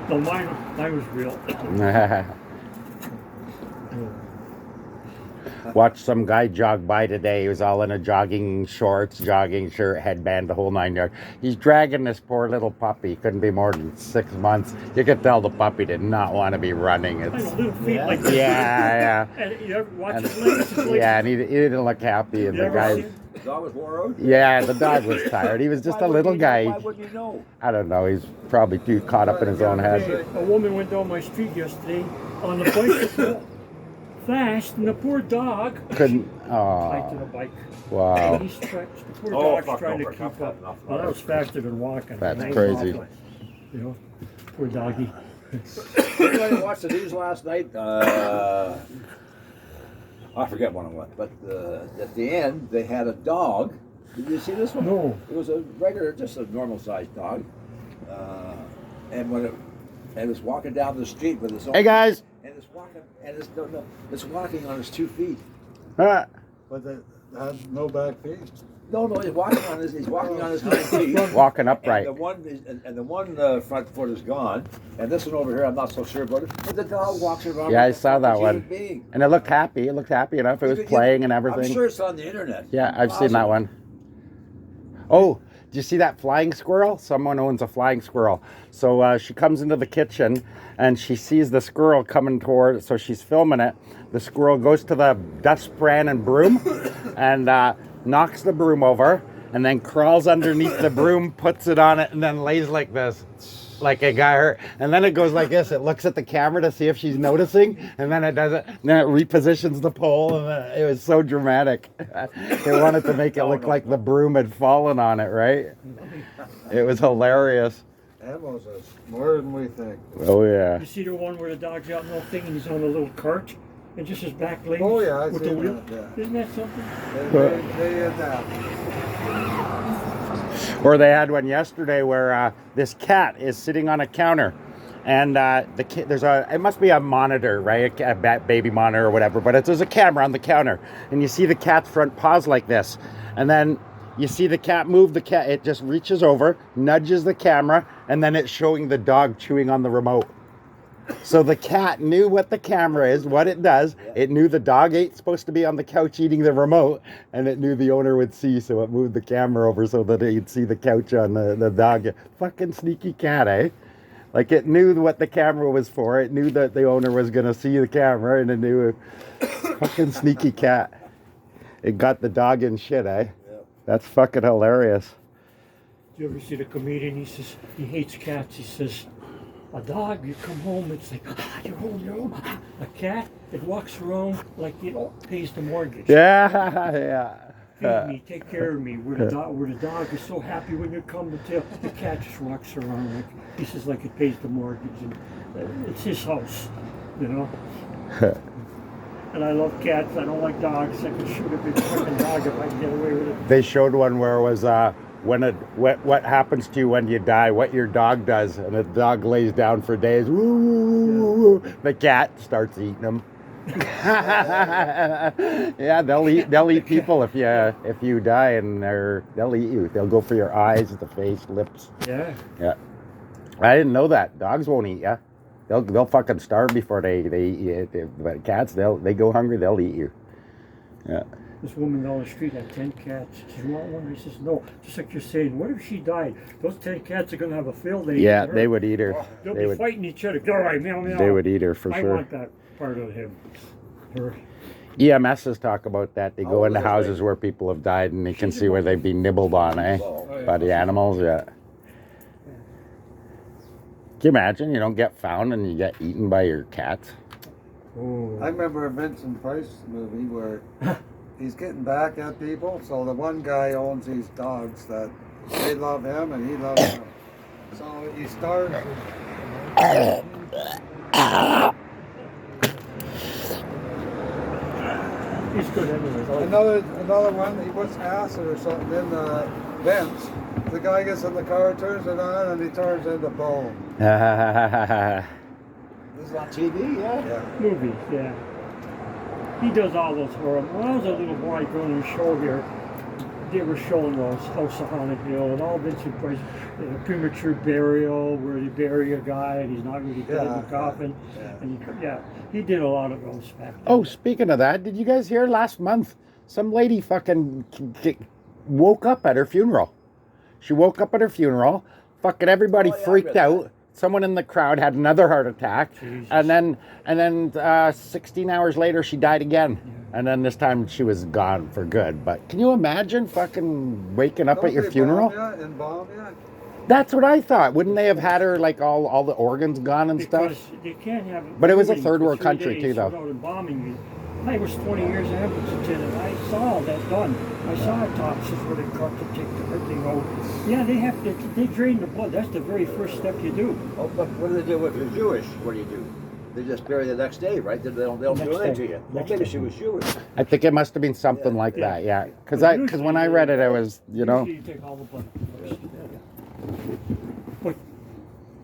No, mine was real. Watched some guy jog by today. He was all in a jogging shorts, jogging shirt, headband, the whole 9 yards. He's dragging this poor little puppy. Couldn't be more than 6 months. You could tell the puppy did not want to be running. I It's know, little feet like this. yeah. And you ever watch And, his legs? His legs yeah, and he didn't look happy. And You the ever guy, seen- The dog was wore out? yeah, the dog was tired. He was just a little guy. Why wouldn't you know? I don't know. He's probably too caught up in his own head. A woman went down my street yesterday on the bicycle, fast, and the poor dog Couldn't. tied to the Oh, bike. wow. He's stretched. The poor Oh, dog's fuck, trying no, to fuck, keep fuck, up. enough. Well, that was faster than walking. That's That was crazy. awful. You know, poor doggy. Anybody watched the news last night? I forget what it was, but at the end they had a dog. Did you see this one? No. It was a regular, just a normal sized dog, and when it was walking down the street with its own. Hey guys. And it's walking, and it's walking on its 2 feet. Ah, but they had no back feet. No, he's walking on his hind feet. Walking upright. And the one front foot is gone. And this one over here, I'm not so sure about it. But the dog walks around. Yeah, I like a saw that fucking one. human being. And it looked happy. It looked happy enough. It was playing and everything. I'm sure it's on the internet. Yeah, I've seen that one. Oh, do you see that flying squirrel? Someone owns a flying squirrel. So she comes into the kitchen and she sees the squirrel coming toward, so she's filming it. The squirrel goes to the dustpan and broom and knocks the broom over and then crawls underneath the broom, puts it on it, and then lays like this. Like a guy hurt, and then it goes like this. It looks at the camera to see if she's noticing, and then it does it. And then it repositions the pole, and it was so dramatic. They wanted to make it look like the broom had fallen on it, right? It was hilarious. Ammo's is more than we think. Oh yeah. You see the one where the dog's out in the thing and he's on a little cart and just his back legs Oh yeah, I with see the wheel? that. Isn't that something? Yeah. They adapt. Or they had one yesterday where this cat is sitting on a counter, and the kid, it must be a monitor, right? A baby monitor or whatever, but there's a camera on the counter, and you see the cat's front paws like this, and then you see the cat move. The cat, it just reaches over, nudges the camera, and then it's showing the dog chewing on the remote. So the cat knew what the camera is, what it does. It knew the dog ain't supposed to be on the couch eating the remote, and it knew the owner would see, so it moved the camera over so that he'd see the couch on the dog. Fucking sneaky cat, eh? Like, it knew what the camera was for. It knew that the owner was going to see the camera, and it knew fucking sneaky cat. It got the dog in shit, eh? That's fucking hilarious. Do you ever see the comedian? He says he hates cats. He says, a dog, you come home, it's like, you're home. A cat, it walks around like it pays the mortgage. Yeah. Feed me, take care of me. Where the dog is so happy when you come to tell, the cat just walks around like, he says like it pays the mortgage. And it's his house, you know? And I love cats. I don't like dogs. I can shoot a big fucking dog if I can get away with it. They showed one where it was what happens to you when you die, what your dog does, and the dog lays down for days. Woo, woo, woo, woo. The cat starts eating them. Yeah, they'll eat people if you die, and they'll eat you. They'll go for your eyes, the face, lips. Yeah. Yeah. I didn't know that. Dogs won't eat you. They'll fucking starve before they eat you. But cats, they go hungry, they'll eat you. Yeah. This woman down the street had 10 cats. She says, you want one? I says, no. Just like you're saying, what if she died? Those 10 cats are going to have a field day. Yeah, they would eat her. They'll be fighting each other. All right, meow, meow. They would eat her for I sure. want that part of him. Her. EMSs talk about that. They go into houses where people have died, and they can see where they've been nibbled on, eh? By the animals, yeah. Can you imagine you don't get found and you get eaten by your cats? Oh. I remember a Vincent Price movie where he's getting back at people. So the one guy owns these dogs that they love him and he loves them. So he starts. He's good anyway. Another one, he puts acid or something in the vents. The guy gets in the car, turns it on, and he turns into bone. This is on TV, yeah? Movies, yeah. He does all those horror. When I was a little boy going to a show here, they were showing those House of Haunted Hill and all Vincent Price, premature burial where they bury a guy and he's not really dead in the coffin. And he did a lot of those back then. Oh, speaking of that, did you guys hear last month some lady fucking woke up at her funeral? She woke up at her funeral, fucking everybody freaked out. Someone in the crowd had another heart attack, Jesus. and then 16 hours later she died again. Yeah. And then this time she was gone for good. But can you imagine fucking waking up at your funeral? Embalm you? That's what I thought. Wouldn't they have had her like all the organs gone and because stuff? They can't have. But it was a third world country too, though. Without embalming you. I was 20 years after Lieutenant. I saw all that done. I saw autopsies where they cut to take the thing out. Yeah, they drain the blood. That's the very first step you do. Oh, but what do they do if you're Jewish? What do you do? They just bury the next day, right? They don't do anything to you. Well, maybe she was Jewish. I think it must have been something like that, yeah. Because when I read it, I was, Usually you take all the blood first. But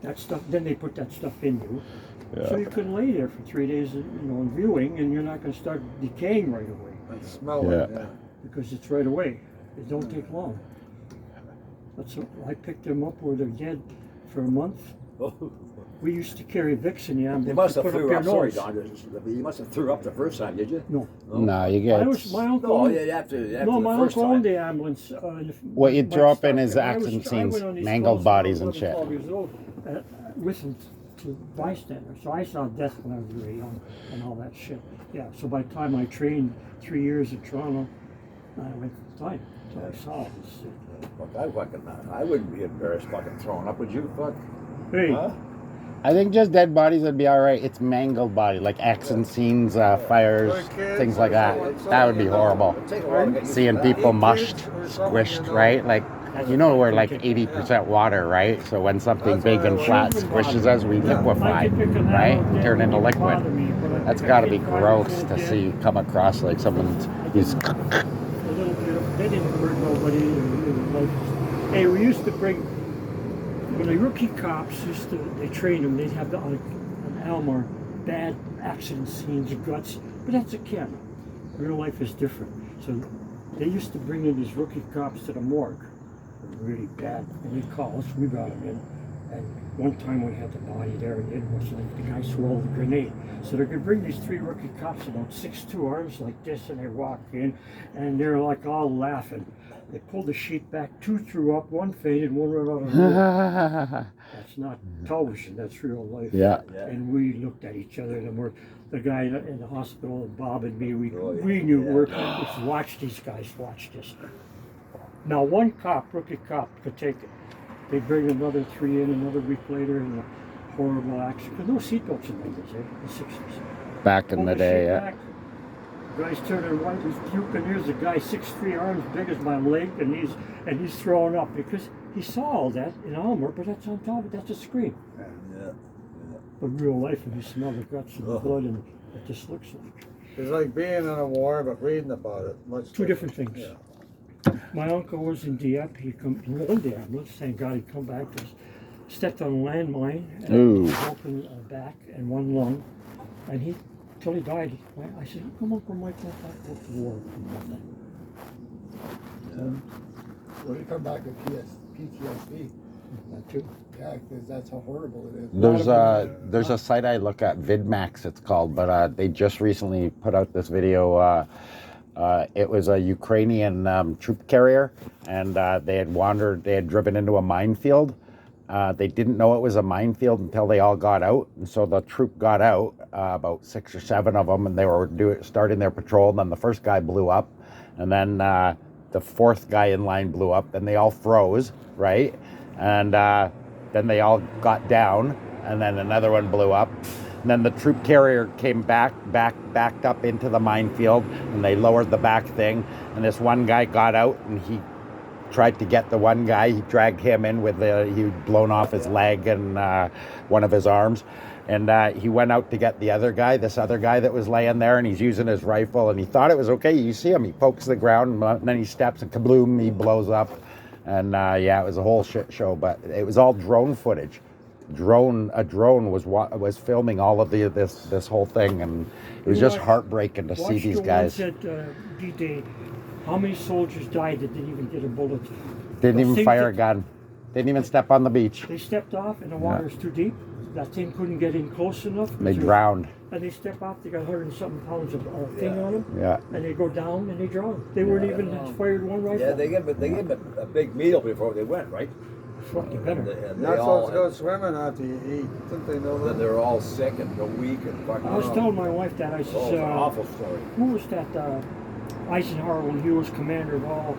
that stuff, then they put that stuff in you. Yeah. So you couldn't lay there for 3 days, in viewing, and you're not going to start decaying right away. And smell Yeah. it, yeah. because it's right away. It don't take long. I picked them up where they're dead for a month. We used to carry Vicks in the ambulance. You must have to put up threw their up. Sorry, nose. Don. You must have threw up the first time, did you? No. No, you get. My uncle. No, owned- you have to. No, my the first uncle owned time. the ambulance. What you my throw up stuff, in is and I accident was- I scenes, went on these mangled calls bodies when I and was shit. 12 years old, listened to bystanders. So I saw death when I was very young and all that shit. Yeah. So by the time I trained 3 years in Toronto, I went fine. So I saw all this shit. Fuck, I wouldn't be embarrassed fucking throwing up, would you? Fuck. Hey. Huh? I think just dead bodies would be all right. It's mangled body, like accident scenes, fires, For kids things or like that. something, That would be you know. horrible. It'd take a while to get used to Seeing that. people Kids mushed, or something, squished, you know. right? Like, you know, we're like 80% water, right? So when something That's big why and I flat like- squishes us, we Yeah. liquefy, I could pick an right? arrow dead Turn into wouldn't liquid. bother me, but I That's pick a got to kid be 5 years gross old to dead, see come across like someone's. He's a little bit of, they didn't hurt nobody. It was like, hey, we used to bring, when the rookie cops they trained them, they'd have on Elmer bad accident scenes and guts, but that's a camera. Real life is different. So they used to bring in these rookie cops to the morgue, really bad, and they'd call us, we brought them in. And one time we had the body there, and it was like the guy swallowed a grenade. So they could bring these 3 rookie cops, about 6'2", arms like this, and they walk in, and they're like all laughing. They pulled the sheet back, 2 threw up, 1 fainted, 1 ran out of the room. That's not television, that's real life. Yeah. And we looked at each other, and the guy in the hospital, Bob and me, we yeah. knew we watch these guys, watch this. Now one cop, rookie cop, could take it. They bring another 3 in another week later in a horrible accident. Because no seatbelts in the 60s. back in Pull the day, sheet yeah. back, guy's turning white, he's puking. Here's a guy 6'3", arms big as my leg, and he's throwing up because he saw all that in Almer, but that's on top of that's a screen. Yeah. But real life, and you smell the guts and the blood, and it just looks like It's like being in a war, but reading about it. Much two different things. Yeah. My uncle was in Dieppe. He rolled the ambulance. Thank God he come back. Just stepped on a landmine and Ooh. broken back and 1 lung, and till he died. I said, "How come Uncle Mike went back to the war?" When you come back with PTSD, That too. yeah, because that's how horrible it is. There's a site I look at, Vidmax it's called, but they just recently put out this video. It was a Ukrainian troop carrier, and they had driven into a minefield. They didn't know it was a minefield until they all got out, and so the troop got out, about 6 or 7 of them, and they were starting their patrol. And then the first guy blew up, and then the 4th guy in line blew up, and they all froze, right? And then they all got down, and then another one blew up. And then the troop carrier came backed up into the minefield, and they lowered the back thing. And this one guy got out, and he tried to get the one guy. He dragged him in he'd blown off his leg and one of his arms. And he went out to get this other guy that was laying there, and he's using his rifle, and he thought it was okay. You see him, he pokes the ground, and then he steps, and kabloom, he blows up. And it was a whole shit show, but it was all drone footage. A drone was filming all of this whole thing, and it was just heartbreaking to see these guys. Watch the ones at D-Day. How many soldiers died that didn't even get a bullet? Didn't Those even things fire a that- gun. Didn't even step on the beach. They stepped off, and the water's too deep. That thing couldn't get in close enough. They drowned. And they step off, they got 100 and something pounds of thing on them. Yeah. And they go down and they drown. They weren't even fired one rifle. Yeah, they gave him a big meal before they went, right? Fucking better. And You're not supposed to go swimming after you eat. Didn't they know then that? they're all sick and weak and fucking. I was telling my wife that. I said, Oh, it's an awful story. who was that Eisenhower when he was commander of all?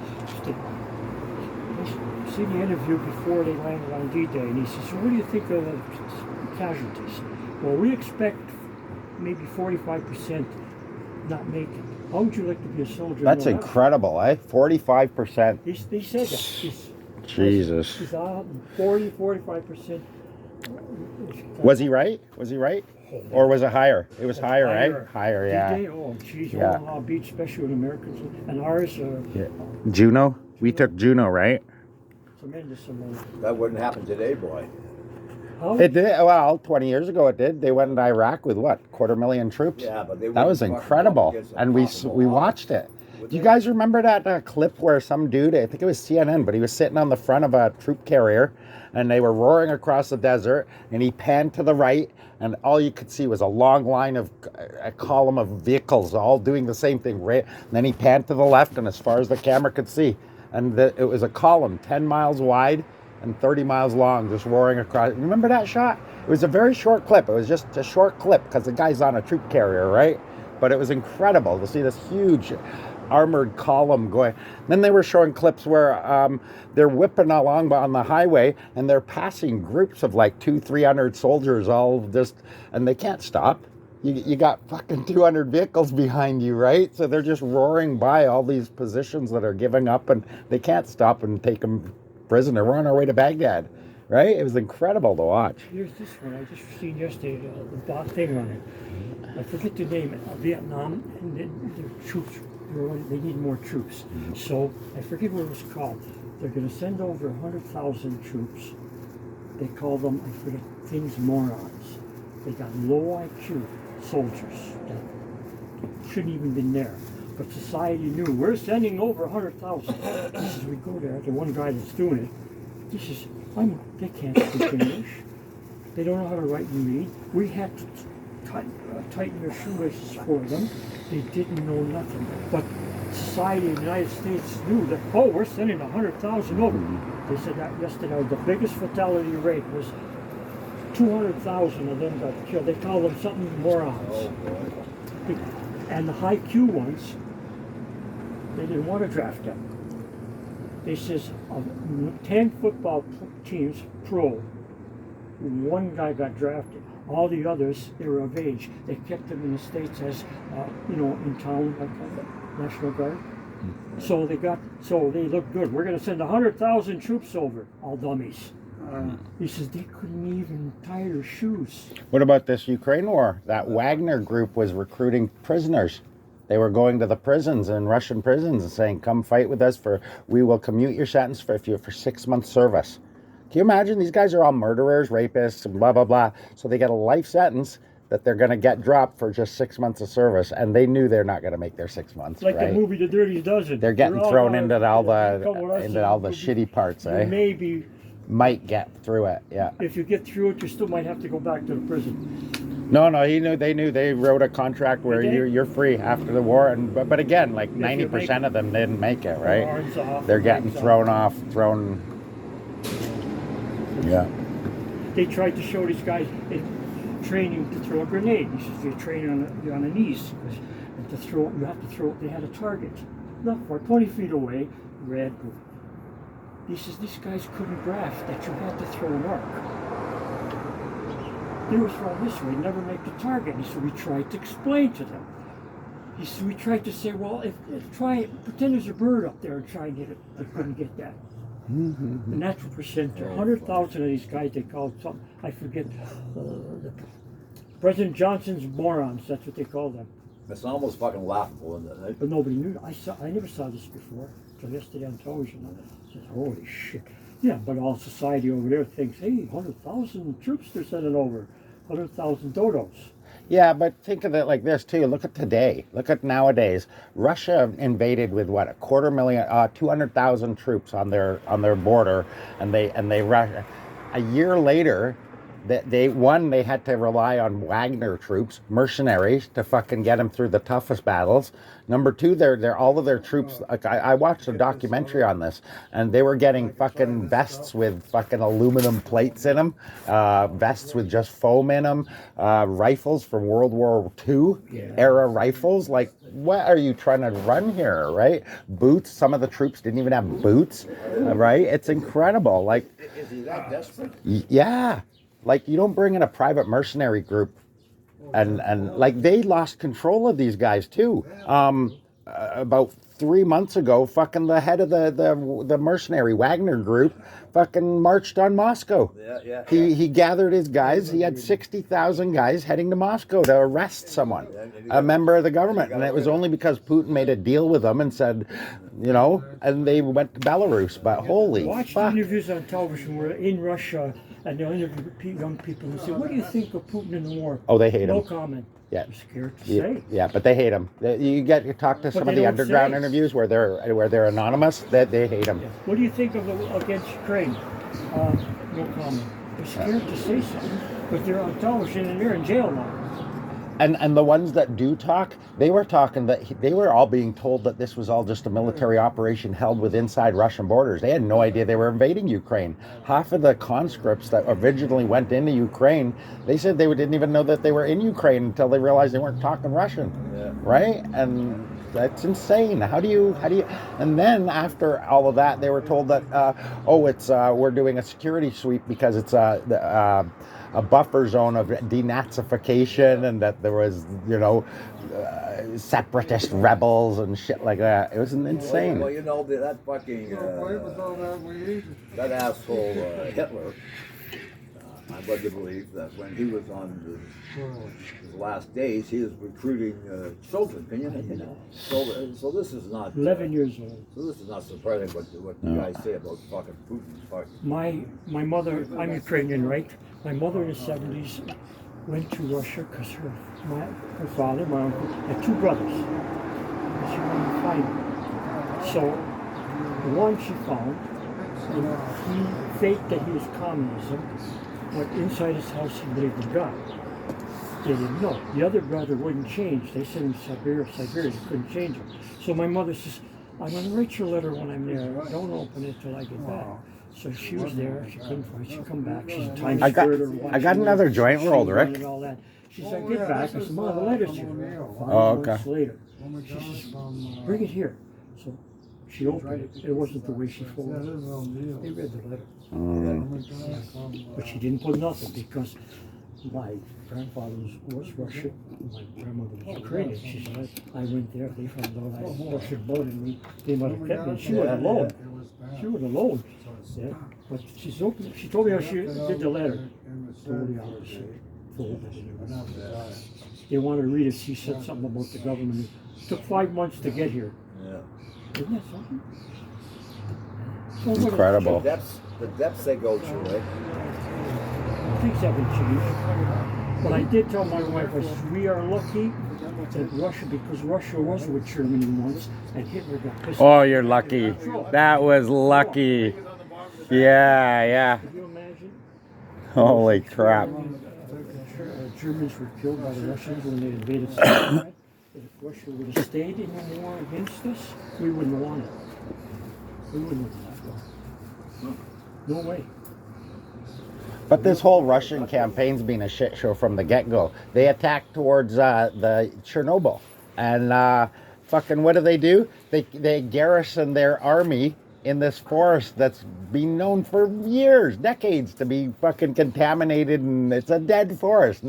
I see the interview before they landed on D-Day, and he says, "So what do you think of the casualties?" Well, we expect maybe 45% not make it. How would you like to be a soldier? That's No, incredible, eh? 45%. He said that. Jesus. He's out 45%. Was he right? Or was it higher? It was higher, right? Higher, yeah. D-Day, oh, geez, Yeah. Omaha Beach, especially with Americans. And ours, Yeah. Juno? We took Juno, right? tremendous amount. That wouldn't happen today, boy. How? It did. Well, 20 years ago it did. They went into Iraq with what, 250,000 troops? Yeah, but they That was wouldn't fucking incredible, go against a and we possible watched it. Would Do you they? guys remember that clip where some dude, I think it was CNN, but he was sitting on the front of a troop carrier, and they were roaring across the desert, and he panned to the right, and all you could see was a long line of a column of vehicles all doing the same thing. Right, and then he panned to the left, and as far as the camera could see, and it was a column 10 miles wide and 30 miles long, just roaring across. Remember that shot? It was a very short clip. It was just a short clip because the guy's on a troop carrier, right? But it was incredible to see this huge armored column going. Then they were showing clips where they're whipping along on the highway and they're passing groups of like 200-300 soldiers all just, and they can't stop. You got fucking 200 vehicles behind you, right? So they're just roaring by all these positions that are giving up, and they can't stop and take them prisoner. We're on our way to Baghdad, right? It was incredible to watch. Here's this one I just seen yesterday, the bot thing on it. I forget the name, Vietnam, and the troops, they need more troops. So I forget what it was called. They're going to send over 100,000 troops. They call them, I forget, things morons. They got low IQ soldiers that shouldn't even been there. But society knew, we're sending over 100,000. This is, we go there, the one guy that's doing it, this is, they can't speak English. They don't know how to write and read. We had to tighten their shoelaces for them. They didn't know nothing. But society in the United States knew that, oh, we're sending 100,000 over. They said that yesterday, the biggest fatality rate was 200,000 of them got killed. They call them something morons. Oh, boy. And the high Q ones, they didn't want to draft them. They says of 10 football teams pro, one guy got drafted. All the others, they were of age. They kept them in the States as, in town, like National Guard. So they looked good. We're going to send 100,000 troops over, all dummies. He says they couldn't even tie their shoes. What about this Ukraine war? That Wagner group was recruiting prisoners. They were going to the prisons and Russian prisons and saying, "Come fight with us we will commute your sentence for 6 months service." Can you imagine? These guys are all murderers, rapists, and blah blah blah. So they get a life sentence that they're going to get dropped for just 6 months of service, and they knew they're not going to make their 6 months. Like right? the movie The Dirty Dozen. They're getting thrown into all the the shitty parts, eh? Maybe might get through it, yeah. if you get through it, you still might have to go back to the prison. No, they knew. They wrote a contract where you're free after the war, but again, like 90% of them didn't make it, right? Arms off, They're getting legs thrown off. Yeah. They tried to show these guys in training to throw a grenade. He says they train on the knees, and to throw it, you have to throw it. They had a target, not far, 20 feet away, red. He says these guys couldn't grasp that you had to throw an arc. They were thrown this way, never make the target. He said we tried to explain to them. He said we tried to say, well, pretend there's a bird up there and try and get it. They couldn't get that. And that's what percent. 100,000 of these guys, they called something, I forget. President Johnson's morons. That's what they called them. It's almost fucking laughable, isn't it? But nobody knew. I never saw this before until yesterday on television. I said, holy shit. Yeah, but all society over there thinks, hey, 100,000 troops they're sending over. 100,000 dodos. Yeah, but think of it like this too. Look at today. Look at nowadays. Russia invaded with what, 250,000, 200,000 troops on their border, and they a year later. They had to rely on Wagner troops, mercenaries, to fucking get them through the toughest battles. Number two, they're all of their troops. Like I watched a documentary on this, and they were getting fucking vests with fucking aluminum plates in them, vests with just foam in them, rifles from World War II era rifles. Like, what are you trying to run here, right? Boots. Some of the troops didn't even have boots, right? It's incredible. Like, Is he that desperate? yeah. Like, you don't bring in a private mercenary group, and like they lost control of these guys too. About 3 months ago, fucking the head of the mercenary Wagner group fucking marched on Moscow. Yeah. He gathered his guys. He had 60,000 guys heading to Moscow to arrest someone, a member of the government. And it was only because Putin made a deal with them and said, you know, and they went to Belarus. But holy Watch the fuck. interviews on television where in Russia, and they'll interview young people and say, "What do you think of Putin in the war?" Oh, they hate No him. comment. Yeah. I'm scared to Yeah, say. yeah, but they hate him. You talk to some they of the don't underground say. interviews where they're anonymous. They hate him. What do you think of against Ukraine? No comment. They're scared to say something, but they're on television and they're in jail now. And the ones that do talk, they were talking that they were all being told that this was all just a military operation held with inside Russian borders. They had no idea they were invading Ukraine. Half of the conscripts that originally went into Ukraine, they said they didn't even know that they were in Ukraine until they realized they weren't talking Russian, right? And that's insane. How do you? And then after all of that, they were told that we're doing a security sweep because it's a buffer zone of denazification, and that there was, separatist rebels and shit like that. It was insane. Well, that fucking that asshole Hitler. I'm led to believe that when he was on his last days, he was recruiting children. Can you? So this is not 11 years old. So this is not surprising what you guys say about fucking Putin. My mother, I'm Ukrainian, right? My mother in the 70s went to Russia because her father, my uncle, had two brothers. And she couldn't find them. So the one she found, and he faked that he was communism, but inside his house he believed in God. They didn't know. The other brother wouldn't change. They sent him to Siberia. They couldn't change him. So my mother says, I'm going to write you a letter when I'm there. Don't open it till I get back. So she was there. She couldn't find it. She come back. She's a time I got another joint rolled, Rick. And all that. She said, get back. I said, Mom, the letter's here. 5 okay. months later. She says, bring it here. So she opened it. It wasn't the way she folded it. They read the letter. But she didn't put nothing because my grandfather was Russian, my grandmother was Ukrainian. She said, I went there, they found out I had Russian blood in me, they might have kept me. She was alone. She was alone. Yeah. But she's open. She told me how she did the letter. Totally opposite. They wanted to read it. She said something about the government. It took 5 months to get here. Yeah. Isn't that something? So incredible. The depths they go to, right? Things haven't changed. But I did tell my wife, I said, we are lucky that Russia, because Russia was with Germany once, and Hitler got pissed off. Oh, you're lucky. That was lucky. Yeah. Can you imagine? Holy crap. Germans were killed by the Russians when they invaded Stalingrad. If Russia would have stayed in the war against us, we wouldn't want it. We wouldn't want that. No way. But this whole Russian campaign's been a shit show from the get-go. They attacked towards the Chernobyl, and fucking what do? They garrison their army in this forest that's been known for years, decades, to be fucking contaminated, and it's a dead forest.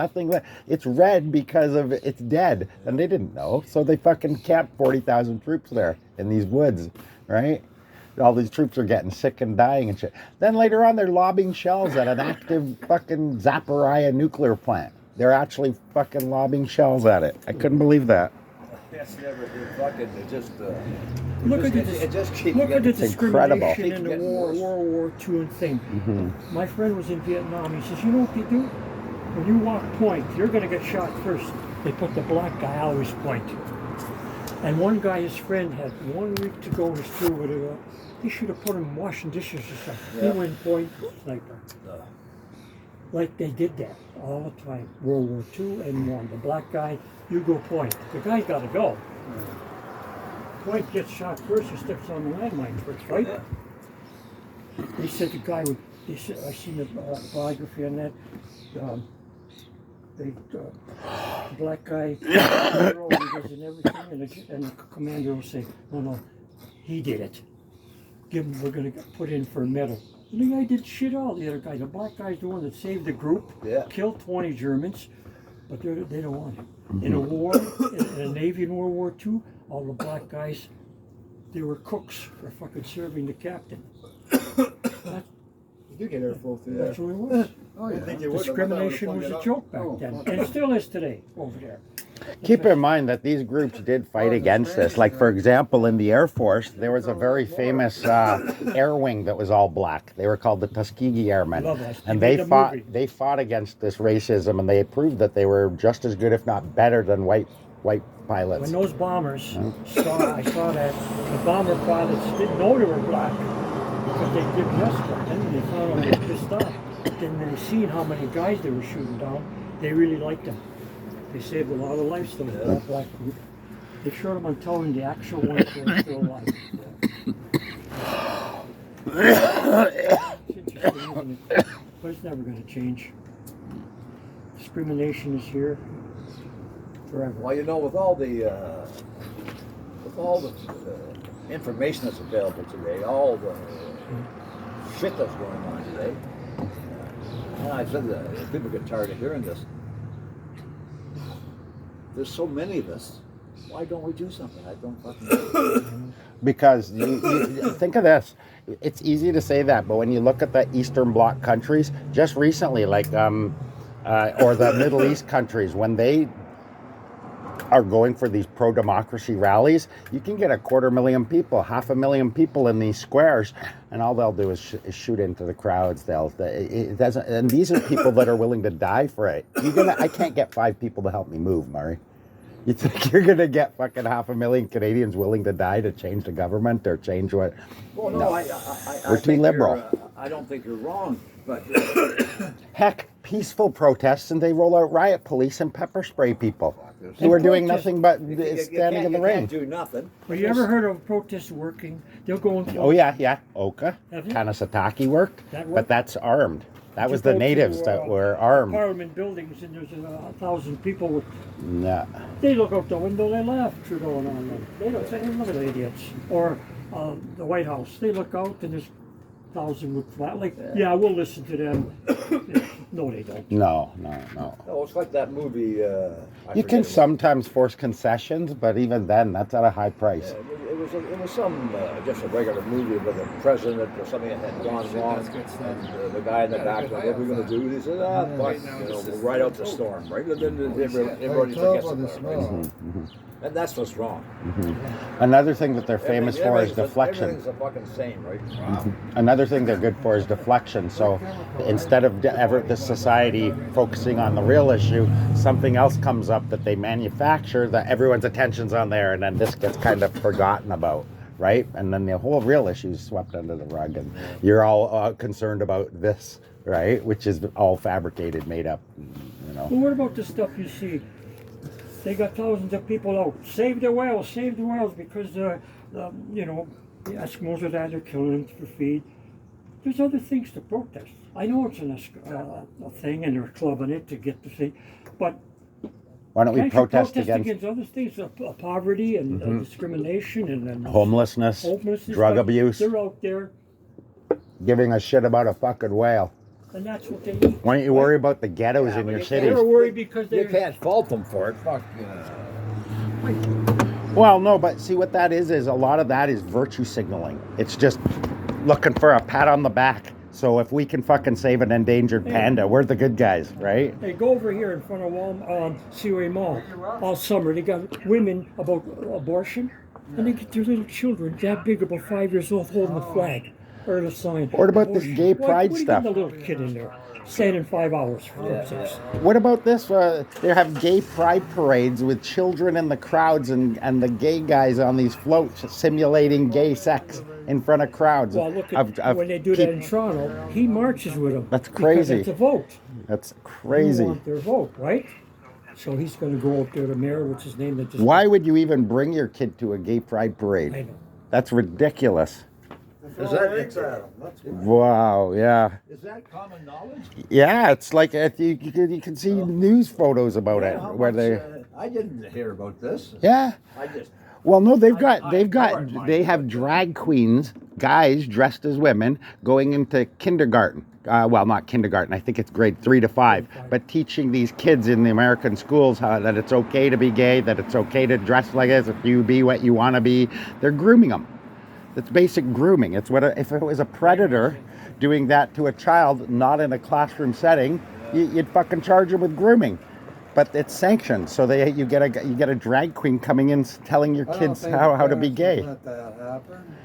It's red because of it's dead, and they didn't know, so they fucking camped 40,000 troops there in these woods, right? All these troops are getting sick and dying and shit. Then later on, they're lobbing shells at an active fucking Zaporizhia nuclear plant. They're actually fucking lobbing shells at it. I couldn't believe that. It's never been fucking. It just. Look at the discrimination in the war, worse. World War II and thing. Mm-hmm. My friend was in Vietnam. He says, you know what they do? When you walk point, you're going to get shot first. They put the black guy always point. And one guy, his friend, had 1 week to go in his tour with it. They should have put him washing dishes or something. Yeah. He went point sniper. Like they did that all the time. World War II and one. The black guy, you go point. The guy's got to go. Point gets shot first, he steps on the landmine first, right? They said the guy would, I seen a biography on that. The black guy, he does in everything, and the commander will say, no, he did it. We're going to put in for a medal. And the guy did shit all, the other guy. The black guy's the one that saved the group, killed 20 Germans, but they don't want him. In a war, in a Navy in World War II, all the black guys, they were cooks for fucking serving the captain. You do get airflow through there. That's what it was. Oh, you think you would? Discrimination was a joke back then, and it still is today over there. Keep in mind that these groups did fight against this. Like, for example, in the Air Force, there was a very famous air wing that was all black. They were called the Tuskegee Airmen. Love us. And They they made a fought movie. they fought against this racism, and they proved that they were just as good, if not better, than white pilots. When those bombers I saw that the bomber pilots didn't know they were black because they did Jessica, and they found out they were pissed off. Then when they seen how many guys they were shooting down, they really liked them. They saved a lot of lives, those black group. They showed them on television, the actual ones who are still alive. It's interesting, isn't it? But it's never going to change. Discrimination is here forever. Well, you know, with all the information that's available today, all the shit that's going on today, and I said that people get tired of hearing this. There's so many of us. Why don't we do something? I don't fucking know. Because you think of this, it's easy to say that, but when you look at the Eastern Bloc countries, just recently, like or the Middle East countries, when they are going for these pro-democracy rallies, you can get 250,000 people, 500,000 people in these squares, and all they'll do is shoot into the crowds. It doesn't, and these are people that are willing to die for it. I can't get 5 people to help me move, Murray. You think you're gonna get fucking 500,000 Canadians willing to die to change the government or change what? Well, no, We're too liberal. I don't think you're wrong, but Heck, peaceful protests, and they roll out riot police and pepper spray people who are doing nothing but standing in the you rain. can't do nothing. Well, you ever heard of protests working? They'll go and Oh yeah, Oka, Have you? Kanasataki worked, That but worked? that's armed. That was You the go to, natives that were armed. Parliament buildings, and there's 1,000 people with. Nah. They look out the window, they laugh, Trudeau and all them. They don't say, look at the idiots. Or the White House, they look out and there's 1,000 with flat. Like, yeah, we'll listen to them. No, they don't. No. No, it's like that movie. You can sometimes force concessions, but even then, that's at a high price. It was some just a regular movie with a president or something that had gone wrong. And the guy in the back, what are we going to do? He said, fuck, we'll ride out the storm, right? And then everybody forgets about it, right? And that's what's wrong. Another thing that they're famous for is deflection. Everything's the fucking same, right? Another thing they're good for is deflection. So instead of the society focusing on the real issue, something else comes up that they manufacture that everyone's attention's on there, and then this gets kind of forgotten about, right? And then the whole real issue is swept under the rug, and you're all concerned about this, right? Which is all fabricated, made up, you know. Well, what about the stuff you see? They got thousands of people out. Save the whales, because, the Eskimos are there, they're killing them for feed. There's other things to protest. I know it's a thing, and they're clubbing it to get the thing, but Why don't we can't you protest against other things, poverty and discrimination and homelessness, drug abuse, They're out there, giving a shit about a fucking whale? and that's what they need. Why don't you worry about the ghettos in your cities? They're worried because You they're. can't fault them for it. Fuck. Well, no, but see what that is a lot of that is virtue signaling. It's just looking for a pat on the back. So if we can fucking save an endangered panda, we're the good guys, right? They go over here in front of Seaway Mall all summer. They got women about abortion, and they get their little children that big, about 5 years old, holding the flag or the sign. What about this gay pride what stuff? What do you get the little kid in there, standing 5 hours for God's sakes? What about this? They have gay pride parades with children in the crowds and the gay guys on these floats simulating gay sex in front of crowds. Well, look at when they do that in Toronto. He marches with them. That's crazy. Because it's a vote. That's You crazy. want their vote, right? So he's going to go up there, the mayor, what's his name? That just Why would you even bring your kid to a gay pride I parade? know. That's ridiculous. Is that Adam? That's good. Wow, yeah. Is that common knowledge? Yeah, it's like you can see news photos about it where they. I didn't hear about this. Yeah. I just. Well, no, they ignored have drag queens, guys dressed as women, going into kindergarten. Well, not kindergarten. I think it's grade 3 to 5, but teaching these kids in the American schools that it's okay to be gay, that it's okay to dress like this, if you be what you want to be. They're grooming them. It's basic grooming. It's if it was a predator doing that to a child, not in a classroom setting, you'd fucking charge him with grooming. but it's sanctioned. So you get a drag queen coming in telling your I don't kids think how to the be parents gay. would let that happen.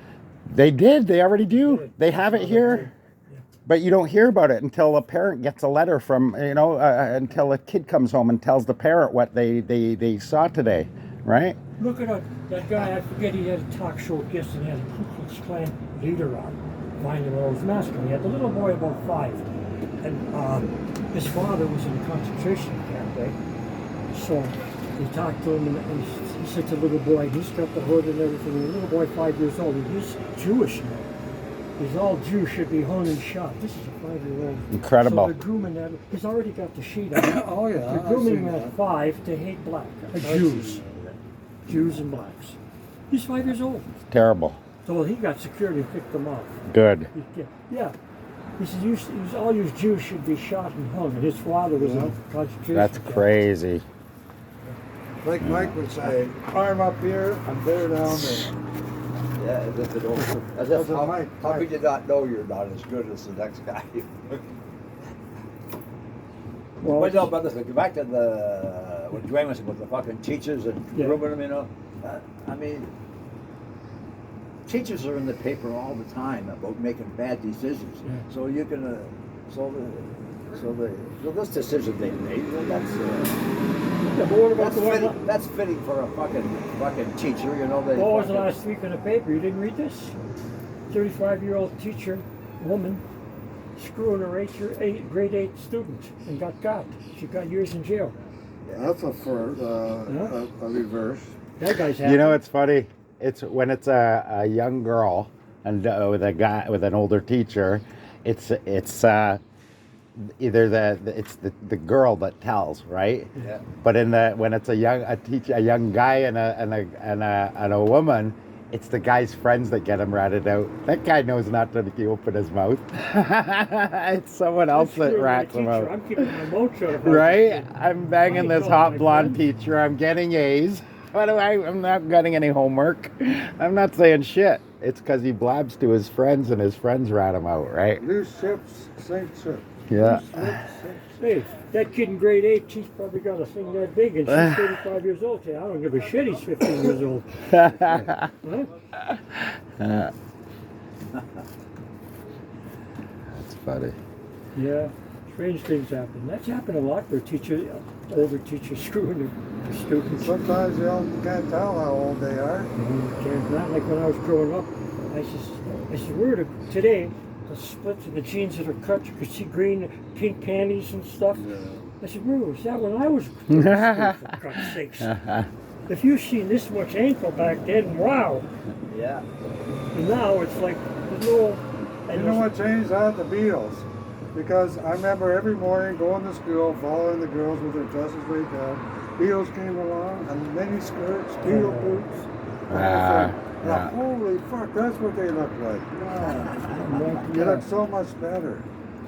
They did. They already do. They have it here. But you don't hear about it until a parent gets a letter from, until a kid comes home and tells the parent what they saw today, right? Look at that guy, I forget, he had a talk show yesterday, he had a Ku Klux Klan leader on, finding all his masculine. He had the little boy about 5, and his father was in a concentration camp, right? So he talked to him, and he said to the little boy, he's got the hood and everything, and the little boy, 5 years old, and he's Jewish now. He's all Jews should be hung and shot. This is a 5-year-old. Incredible. So they're grooming that. He's already got the sheet on. Oh yeah. They're I've grooming seen him that. at 5 to hate black, I've Jews. seen Jews and blacks. He's 5 years old. Terrible. So he got security and picked them off. Good. Yeah. He said, all you Jews should be shot and hung. And his father was in a concentration That's camp. crazy. Like Mike would say, arm up here and bear down there. Yeah, as if it don't. As That's if a Mike. how could you not know you're not as good as the next guy? Well, But no, but listen, go back to what Dwayne was saying with the fucking teachers and Yeah. grooming them, I mean, teachers are in the paper all the time about making bad decisions. Yeah. So you can, so this decision they made, well, yeah, but what about that's fitting for a fucking teacher, you know. what was the last week in the paper? You didn't read this? 35-year-old teacher, woman, screwing her grade 8 student and got caught. She got years in jail. That's a reverse. That guy's happy. You know, it's funny. It's when it's a young girl and with a guy with an older teacher. It's either the girl that tells, right? Yeah. But when it's a young guy and a woman, it's the guy's friends that get him ratted out. That guy knows not to open his mouth. It's someone else that rats him out. I'm keeping my mouth shut. Right? I'm banging this hot blonde teacher. I'm getting A's. I'm not getting any homework. I'm not saying shit. It's because he blabs to his friends and his friends rat him out, right? Loose ships sink ships. Yeah. Hey, that kid in grade 8, she's probably got a thing that big, and she's 35 years old. Say, I don't give a shit. He's 15 years old. Huh? That's funny. Yeah, strange things happen. That's happened a lot where older teachers screwing their students. Sometimes you can't tell how old they are. Not like when I was growing up. I said, we're today, the splits of the jeans that are cut, you could see green, pink panties and stuff. Yeah. I said, where was that when I was in school, for God's sakes? If you've seen this much ankle back then, wow. Yeah. And now it's like, there's no... You know what changed that? The Beatles. Because I remember every morning going to school, following the girls with their dresses way down. Beatles came along, and mini skirts, steel boots. And I thought, yeah. holy fuck, that's what they look like. Wow. You look so much better.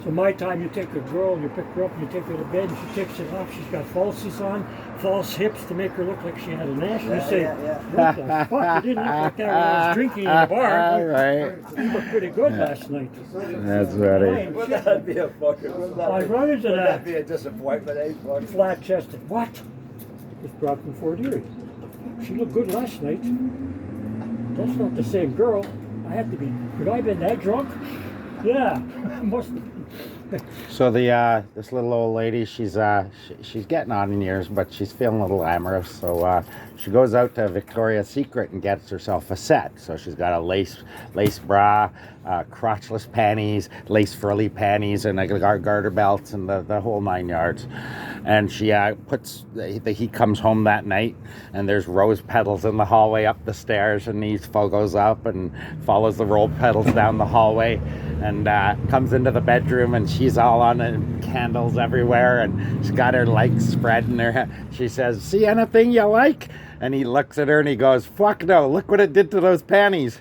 So my time, you take a girl, you pick her up, and you take her to bed, and she takes it off. She's got falsies on, false hips to make her look like she had a nash. And you say, what the fuck? You didn't look like that when I was drinking in the bar. All right. You looked pretty good last night. That's funny. Wouldn't that be a fucking? I run into Would that. that be a disappointment, eh? Fuck? Flat chested. What? It was brought from Fort Erie. She looked good last night. That's not the same girl. I have to be. Could I have been that drunk? Yeah, must have been. So this little old lady, she's getting on in years, but she's feeling a little amorous. So she goes out to Victoria's Secret and gets herself a set. So she's got a lace bra, crotchless panties, lace frilly panties, and garter belts, and the whole 9 yards. And she he comes home that night, and there's rose petals in the hallway up the stairs, and he goes up and follows the rose petals down the hallway, and comes into the bedroom, and she's all on it, candles everywhere, and she's got her legs spread, and she says, "See anything you like?" And he looks at her and he goes, "Fuck no, look what it did to those panties."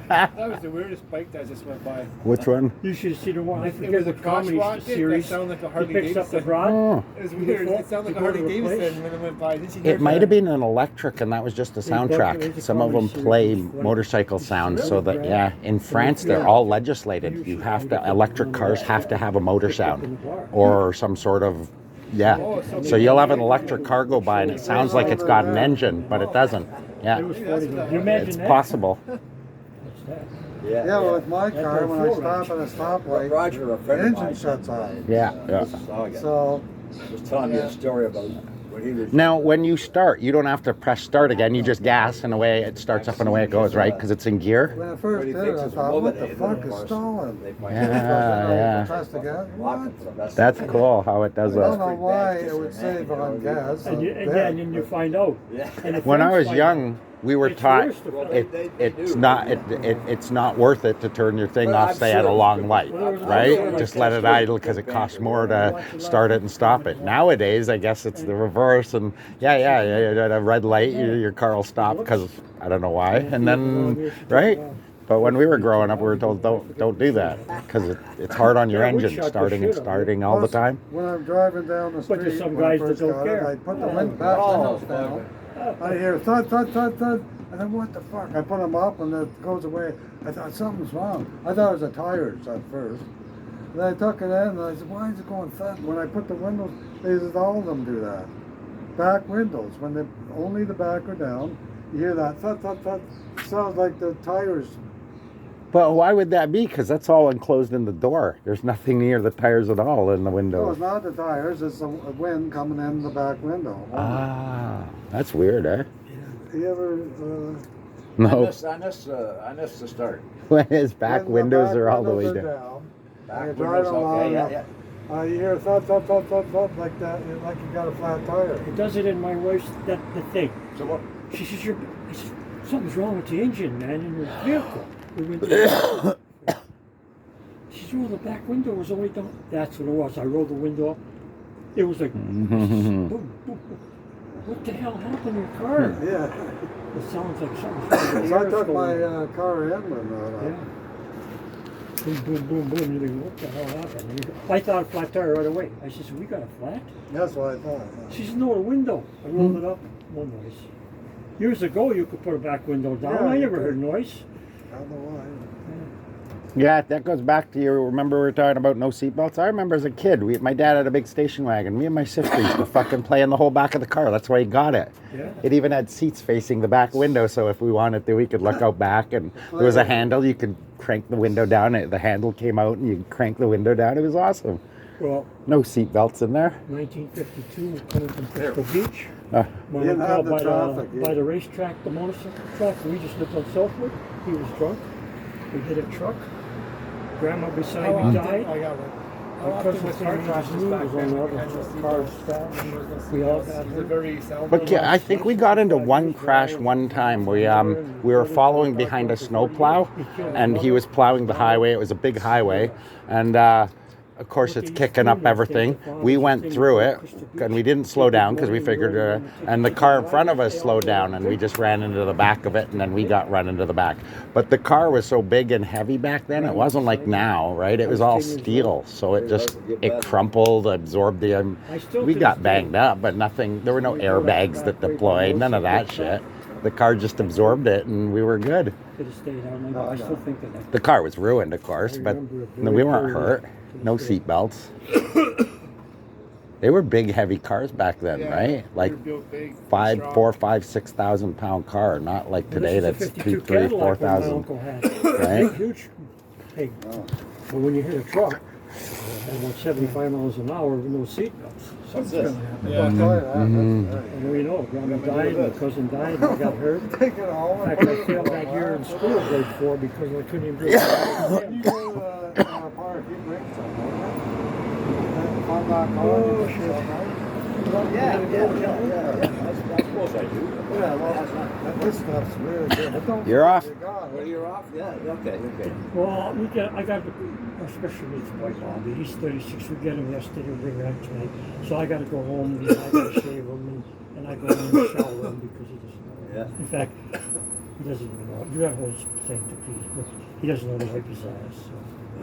That was the weirdest bike that just went by. Which one? You should have seen her one. I It forget was the a crotch comedy rocket series. that sounded like a He Harley picks up the Davidson. broad. Oh. It was weird. It sounded like a To go to Harley a place. Davidson when it went by. Didn't you hear It might that? have been an electric, and that was just a They broke it soundtrack. into Some of them comedy play series. motorcycle sounds, so that really yeah. great. In France, they're all legislated. You have to electric cars have to have a motor sound, or some sort of Yeah. Oh, So you'll have an electric car go by and it sounds like it's got an engine, but it doesn't. It Yeah. was 40. Can you imagine It's that? possible. What's that? Yeah. Yeah, well, with my That car, don't when I feel stop right. at a stoplight, Roger, a the friend of engine mine. shuts off. Yeah, yeah. This is how I got. So, Was telling me a story about when he was. Now, when you start, you don't have to press start again. You just gas and away it starts up and away it goes, right? Because it's in gear. when I first did it, I thought, what the fuck is stalling? Yeah. Press the gas. What? That's cool how it does I don't that. know why it would save on gas. And so and bad. then you find out. Yeah. And the When I friends was find young, we were It's taught worse to find it's not worth it to turn your thing But off, I'm say at a sure- long light, Well, there was right? another Just like let that it idle because it costs more to start it and stop it. Nowadays, I guess it's the reverse, and yeah, at a red light, your car will stop because I don't know why, and then right. But when we were growing up, we were told don't do that because it's hard on your Yeah, we engine shut the starting shit and up. starting all the Plus, time. When I'm driving down the But there's street, some when I guys that first don't got it, care. I put the Oh, back oh, windows down. I hear thud, thud, thud, thud. And then what the fuck? I put them up and it goes away. I thought something's wrong. I thought it was the tires at first. Then I took it in and I said, why is it going thud? When I put the windows, they said all of them do that. Back windows, when they only the back are down, you hear that thud, thud, thud. It sounds like the tires. But why would that be? Because that's all enclosed in the door. There's nothing near the tires at all in the No, window. it's not the tires, it's the wind coming in the back window. Ah, that's weird, eh? You ever, No, I missed the start. when his back when the windows back are all the way windows are down. Back You're windows, driving along, okay, yeah, yeah. You hear thud, thud, thud, thud, thud, like that, like you got a flat tire. It does it in my wife's the thing. So what? She says, I said, something's wrong with the engine, man, in your vehicle. We went to she said, well, the back window was only down. That's what it was. I rolled the window up. It was like, boom, boom, boom. What the hell happened to your car? Yeah. It sounds like something's wrong with So I the took air my going. car in and Yeah. Boom, boom, boom, boom. You're like, what the hell happened? I thought a flat tire right away. I said, we got a flat? that's what I thought. She said, no, the window. I rolled it up. No noise. Years ago, you could put a back window down. Yeah, I you never could. heard noise. I don't know why. Yeah, that goes back to you. Remember we were talking about no seatbelts? I remember as a kid, my dad had a big station wagon. Me and my sister used to fucking play in the whole back of the car. That's why he got it. Yeah. It even had seats facing the back window, so if we wanted to, we could look out back. And there was a handle. You could crank the window down. The handle came out, and you could crank the window down. It was awesome. Well, No seatbelts in there. 1952, we're coming from Frisco Beach. Uh, My You didn't uncle have the by traffic, by yeah. the racetrack, the motorcycle track. We just lived on Southwood. He was drunk. We hit a truck. Grandma beside me died. I got one. How Because often the was car family crashes was back on then? the When you other had no car seatbelts? staff. We all got Is it hurt. very seldom? But yeah, I think we got into one crash one time. We were following behind a snowplow, and he was plowing the highway. It was a big highway, and of course it's kicking up everything. We went through it, and we didn't slow down because we figured, and the car in front of us slowed down, and we just ran into the back of it, and then we got run into the back. But the car was so big and heavy back then; it wasn't like now, right? It was all steel, so it crumpled, absorbed the. We got banged up, but nothing. There were no airbags that deployed, none of that shit. The car just absorbed it, and we were good. Could have stayed on. I still think of that. The car was ruined, of course, but no, we weren't hurt. No seatbelts. They were big, heavy cars back then, Yeah, right? they Like were built big, 5, strong. 4, 5, 6,000 pound car, not like today This is a that's 52 2, 3, Cadillac that my 4,000. uncle had. Right? Big, huge. Big. But when you hit a truck at about 75 miles an hour with no seatbelts, something's this? going to happen. Yeah. Mm-hmm. And we know, grandma died, my cousin died, and I got hurt. Take it home. In fact, I failed that year in school, grade 4, because I couldn't even do it. When you go to a park, you bring some, won't you? If I'm not going, Oh, you shit. Yeah. I suppose I do. Yeah, well, this stuff's really good. But don't You're off. forget your God. Well, you're off? Yeah, okay. Well, I got our special needs boy, Bobby. He's 36. We get him yesterday and bring him back tonight. So I got to go home and I got to shave him and I go in the shower him because he doesn't know. Yeah. In fact, he doesn't even know. You got a whole thing to please, but he doesn't know to wipe his ass. So.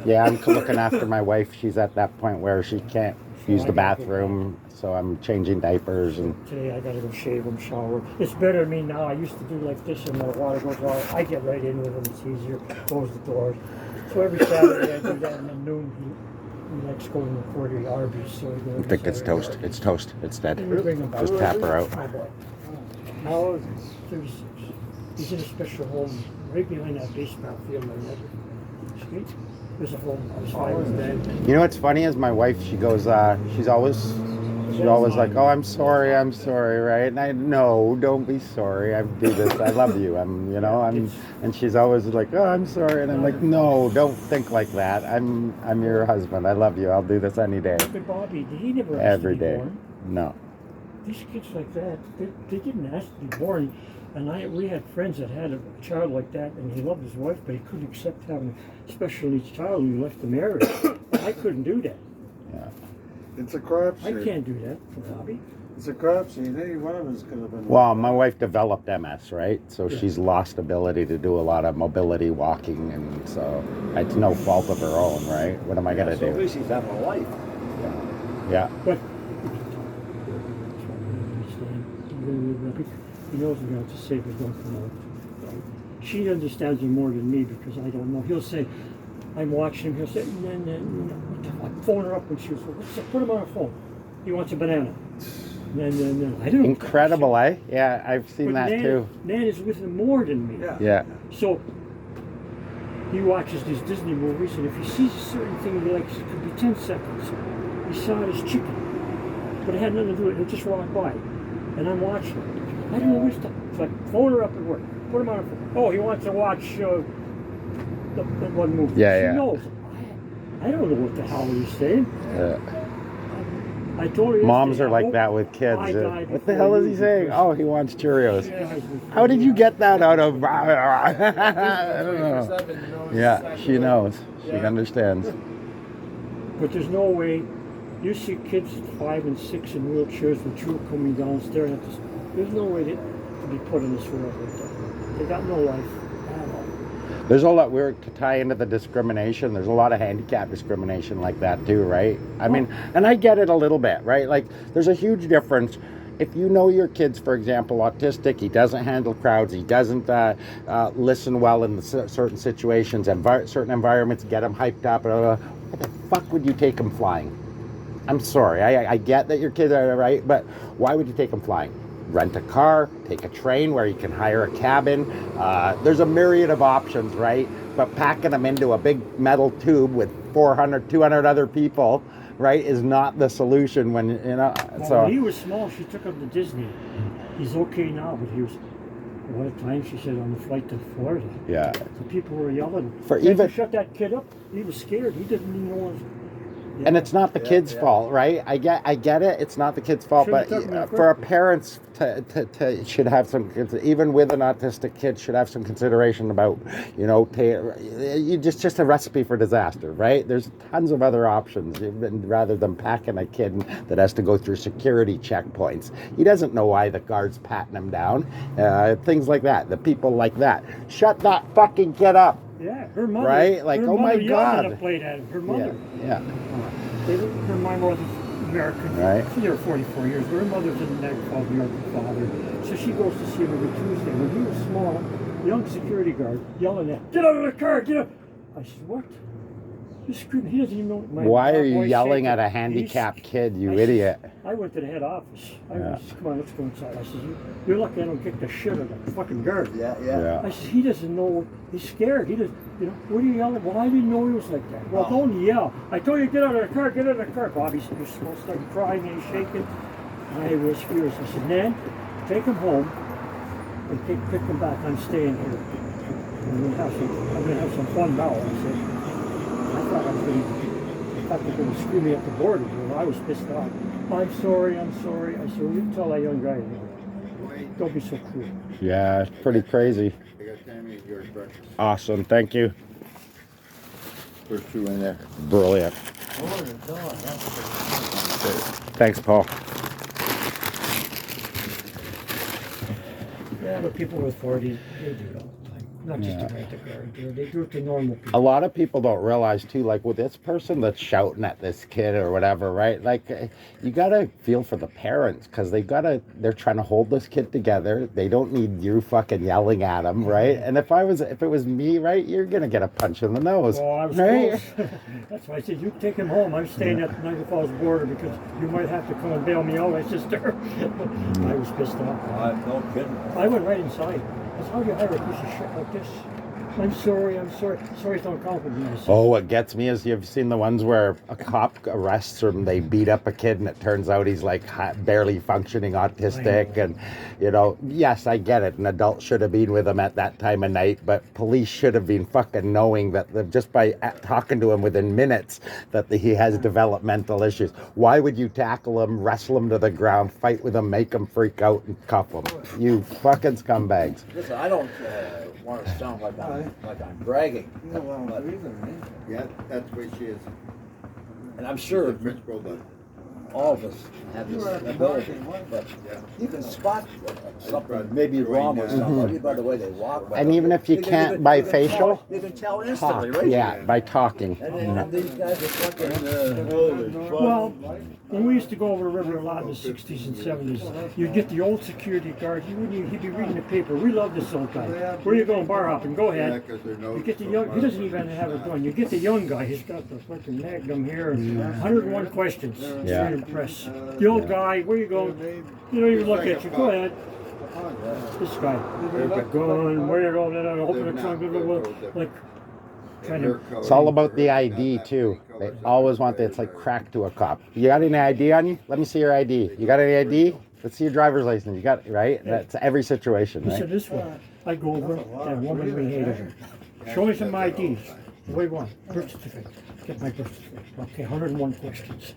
Yeah, I'm looking after my wife. She's at that point where she can't use the bathroom, so I'm changing diapers and. Today I gotta go shave him, shower. It's better than me now. I used to do like this and the water goes out. I get right in with him. It's easier. Close the doors. So every Saturday I do that, and then noon He likes going to 40 Arby's, so he goes. I think it's toast. It's toast. It's dead. And we bring him back. Just tap her out. My boy. How old is he? 36. He's in a special home right behind that baseball field on that street. There's a home. His wife is dead. You know what's funny is my wife. She goes. She's always like, "Oh, I'm sorry, right?" And I no, don't be sorry. I do this. I love you. And she's always like, "Oh, I'm sorry," and I'm like, "No, don't think like that. I'm your husband. I love you. I'll do this any day, But Bobby, he never asked every to be day." born. No. These kids like that, they didn't ask to be born. And we had friends that had a child like that, and he loved his wife, but he couldn't accept having a special needs child, and he left the marriage. I couldn't do that. Yeah. It's a I crapshoot. can't do that for Bobby. It's a crapshoot. Any one of us could have been. Well, my wife developed MS, right? So Yeah. she's lost ability to do a lot of mobility walking, and so it's no fault of her own, right? What am I gonna So at do? least he's having a life. Yeah. But he knows we have to save his wife from all. She understands him more than me because I don't know. He'll say, I'm watching him. He'll say, I phone her up when she was, put him on a phone. He wants a banana. I don't know. Incredible, eh? Yeah, I've seen that Nan, too. Nan is with him more than me. Yeah. Yeah. So he watches these Disney movies, and if he sees a certain thing he likes, it could be 10 seconds. He saw it as chicken, but it had nothing to do with it. He'll just walk by, and I'm watching him. I don't know which time. It's like, phone her up at work. Put him on a phone. Oh, he wants to watch the one movie. Yeah, She yeah. knows. I don't know what the hell he's saying. I told her Moms yesterday, are I like hope that with kids. I die What the before hell is you he saying? because Oh, he wants Cheerios. she dies before How did you get that out of? I don't know. 24/7 knows Yeah, exactly she what- knows. She Yeah. understands. But there's no way. You see kids 5 and 6 in wheelchairs with you coming down staring at this. There's no way to be put in this world like that. They got no life at all. There's a lot, we're to tie into the discrimination, there's a lot of handicap discrimination like that too, right? I mean, and I get it a little bit, right? Like, there's a huge difference. If you know your kid's, for example, autistic, he doesn't handle crowds, he doesn't listen well in certain situations, certain environments get him hyped up, why the fuck would you take him flying? I'm sorry, I get that your kids are right, but why would you take him flying? Rent a car, take a train where you can hire a cabin. There's a myriad of options, right? But packing them into a big metal tube with 400, 200 other people, right, is not the solution when, you know, so. When he was small, she took him to Disney. He's okay now, but he was, what a time, she said, on the flight to Florida. Yeah. The people were yelling. For They even- shut that kid up. He was scared. He didn't even know what was. Yeah. And it's not the kid's fault, right? I get it. It's not the kid's fault, Shouldn't but have taken that for our birthday. parents to should have some, even with an autistic kid, should have some consideration about, you know, you just a recipe for disaster, right? There's tons of other options rather than packing a kid that has to go through security checkpoints. He doesn't know why the guard's patting him down. Things like that. The people like that. Shut that fucking kid up. Yeah, her mother. Right? Like, her oh my mother yelled God. at him, played at him. Her mother. Yeah. My mother's American. Right. She's there 44 years. But her mother's in the neck called American father. So she goes to see him every Tuesday. When he was small, young security guard yelling at, get out of the car, get out. I said, what? You're screaming. He doesn't even know. Why are you boy's yelling shaking. at a handicapped kid, you I said- idiot? I went to the head office. I Yeah. said, come on, let's go inside. I said, you're lucky I don't kick the shit out of the fucking guard. Yeah. I said, he doesn't know. He's scared. He doesn't, you know, what are you yelling? Well, I didn't know he was like that. Well, don't yell. I told you to get out of the car, get out of the car. Bobby said, you're supposed to start crying and shaking. I was furious. I said, Nan, take him home and pick him back. I'm staying here. I'm gonna have some fun now. I said, I thought they were going to screw me at the border. I was pissed off. I'm sorry. I said, well, you tell that young guy, don't be so cruel. Yeah, it's pretty crazy. Awesome, thank you. There's 2 in there. Brilliant. Thanks, Paul. Yeah, but people with 40, they do it all the time. Not just Yeah. to rent a guard. They do it to normal A people. lot of people don't realize too, like with this person that's shouting at this kid or whatever, right? Like you gotta feel for the parents because they're trying to hold this kid together. They don't need you fucking yelling at them, right? And if it was me, right, you're gonna get a punch in the nose, Well, I was right? close. That's why I said, you take him home. I'm staying at the Niagara Falls border because you might have to come and bail me out, my sister. I was pissed off. No kidding. I went right inside. That's how you hire a piece of shit like this. I'm sorry. Sorry, don't compromise. Oh, what gets me is you've seen the ones where a cop arrests him, they beat up a kid, and it turns out he's like barely functioning autistic. And, you know, yes, I get it. An adult should have been with him at that time of night, but police should have been fucking knowing that just by talking to him within minutes that he has developmental issues. Why would you tackle him, wrestle him to the ground, fight with him, make him freak out, and cuff him? You fucking scumbags. Listen, I don't want to sound like I'm bragging, You know what I'm reason, Yeah, that's where she is. and I'm sure The principal, but all of us have this ability, but you can spot something maybe wrong with somebody by the way they walk. And even if you can't by facial, you can tell talk. instantly, right? Yeah, by talking. And these guys are fucking. Well, when we used to go over the river a lot in the 60s and 70s, you'd get the old security guard. He'd be reading the paper. We love this old guy. Where you going, bar hopping? Go yeah, ahead. 'cause their nose You get the so young. He hard. doesn't even have a gun. You get the young guy. He's got the fucking magnum here. 101 questions. Yeah. Straight impress. The old guy. Where you going? You don't even look at you. Go ahead. This guy. There's a gun. Where you going? Then I open the trunk. Blah, blah, blah. Like trying to. It's all about the ID too. They always want that. It's like crack to a cop. You got any ID on you? Let me see your ID. You got any ID? Let's see your driver's license. You got it, right? That's every situation, He right? said this one. I go over that woman we hated her. Show me some IDs. What do you want? Birth certificate. Get my birth certificate. Okay, 101 questions.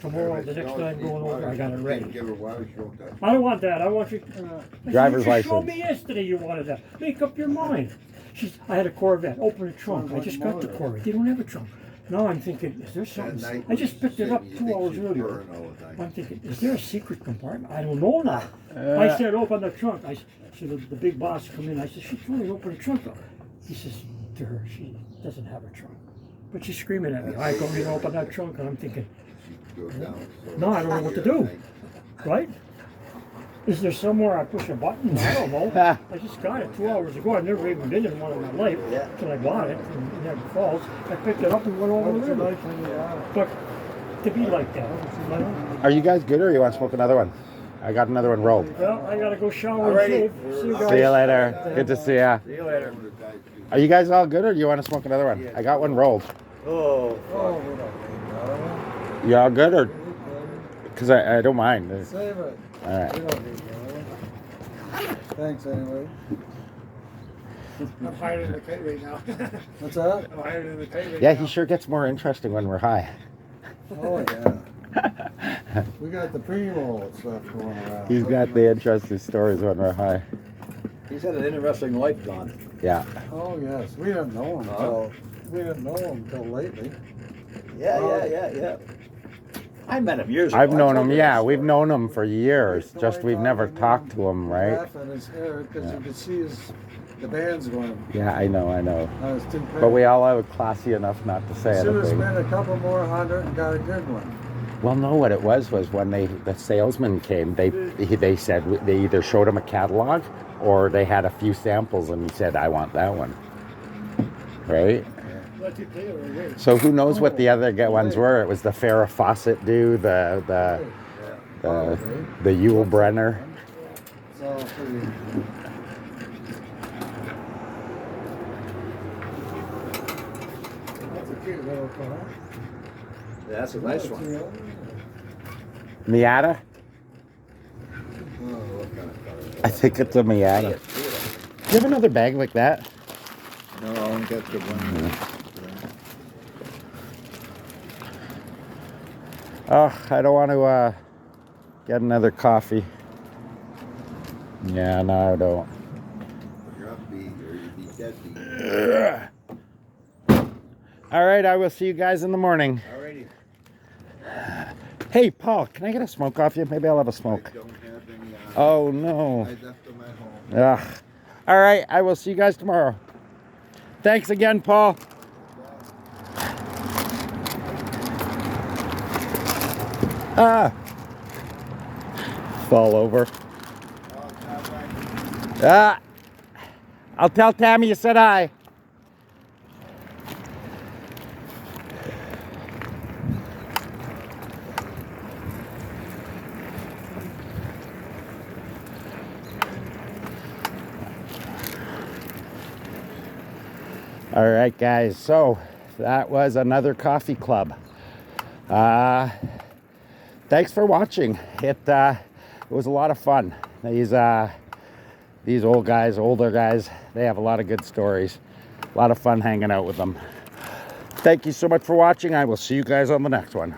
Tomorrow, the next time going over, I got it ready. Give her wire, she won't die. I don't want that. I want you. I Driver's said, you showed license. me yesterday you wanted that. Make up your mind. I had a Corvette. Open the trunk. I just got the Corvette. They don't have a trunk. Now I'm thinking, is there At something? night I just picked it up you 2 think hours she's earlier. purring all the time. I'm thinking, is there a secret compartment? I don't know now. I said, open the trunk. So the big boss come in. I said, she told me to open the trunk. He says to her, she doesn't have a trunk. But she's screaming at me. I go in and open that trunk, and I'm thinking, Goes down, so no, I don't know what to do. Right? Is there somewhere I push a button? I don't know. I just got it 2 hours ago. I've never even been in one in my life until I bought it in Niagara Falls. I picked it up and went over the river. But to be like that, you know? Are you guys good or you want to smoke another one? I got another one rolled. Well, I gotta go shower and shave. See you guys. See you later. Good to see ya. See you later. Are you guys all good or do you want to smoke another one? I got one rolled. Oh, Oh, we don't need that. You all good or? Because I don't mind. Save it. All right. We don't need that. Thanks anyway. I'm higher than the kite right now. What's that? I'm higher than the kite right Yeah, now. he sure gets more interesting when we're high. Oh yeah. We got the pre-roll stuff going around. He's got the interesting stories when we're high. he's had an interesting life, Don. Yeah. Oh yes, we didn't know him until lately. Yeah. I met him years ago. I've known I told him, you yeah, that we've story. known him for years, just we've never talked to him, right? Laugh at his hair because you could see the band's going. Yeah, I know. I was too But we all are classy enough not to say should have anything. spent a couple more hundred and got a good one. Well, no, what it was when the salesman came, they said they either showed him a catalog or they had a few samples and he said, I want that one. Right? Let you play it or wait. So who knows what the other ones were? It was the Farrah Fawcett dude, the Yule Brenner. It's all pretty. That's a cute little car. Yeah, that's a nice one. Miata? Oh, what kind of car is that? I think it's a Miata. Do you have another bag like that? No, I only got the one. Oh, I don't want to get another coffee. Yeah, no, I don't. You're upbeat or you'd be deadbeat. All right, I will see you guys in the morning. Alrighty. Hey, Paul, can I get a smoke off you? Maybe I'll have a I smoke. don't have any. Oh, no. I left them at home. Ugh. All right, I will see you guys tomorrow. Thanks again, Paul. Ah. Fall over. Ah. I'll tell Tammy you said hi. All right, guys, so that was another coffee club. Thanks for watching. It was a lot of fun. These older guys, they have a lot of good stories. A lot of fun hanging out with them. Thank you so much for watching. I will see you guys on the next one.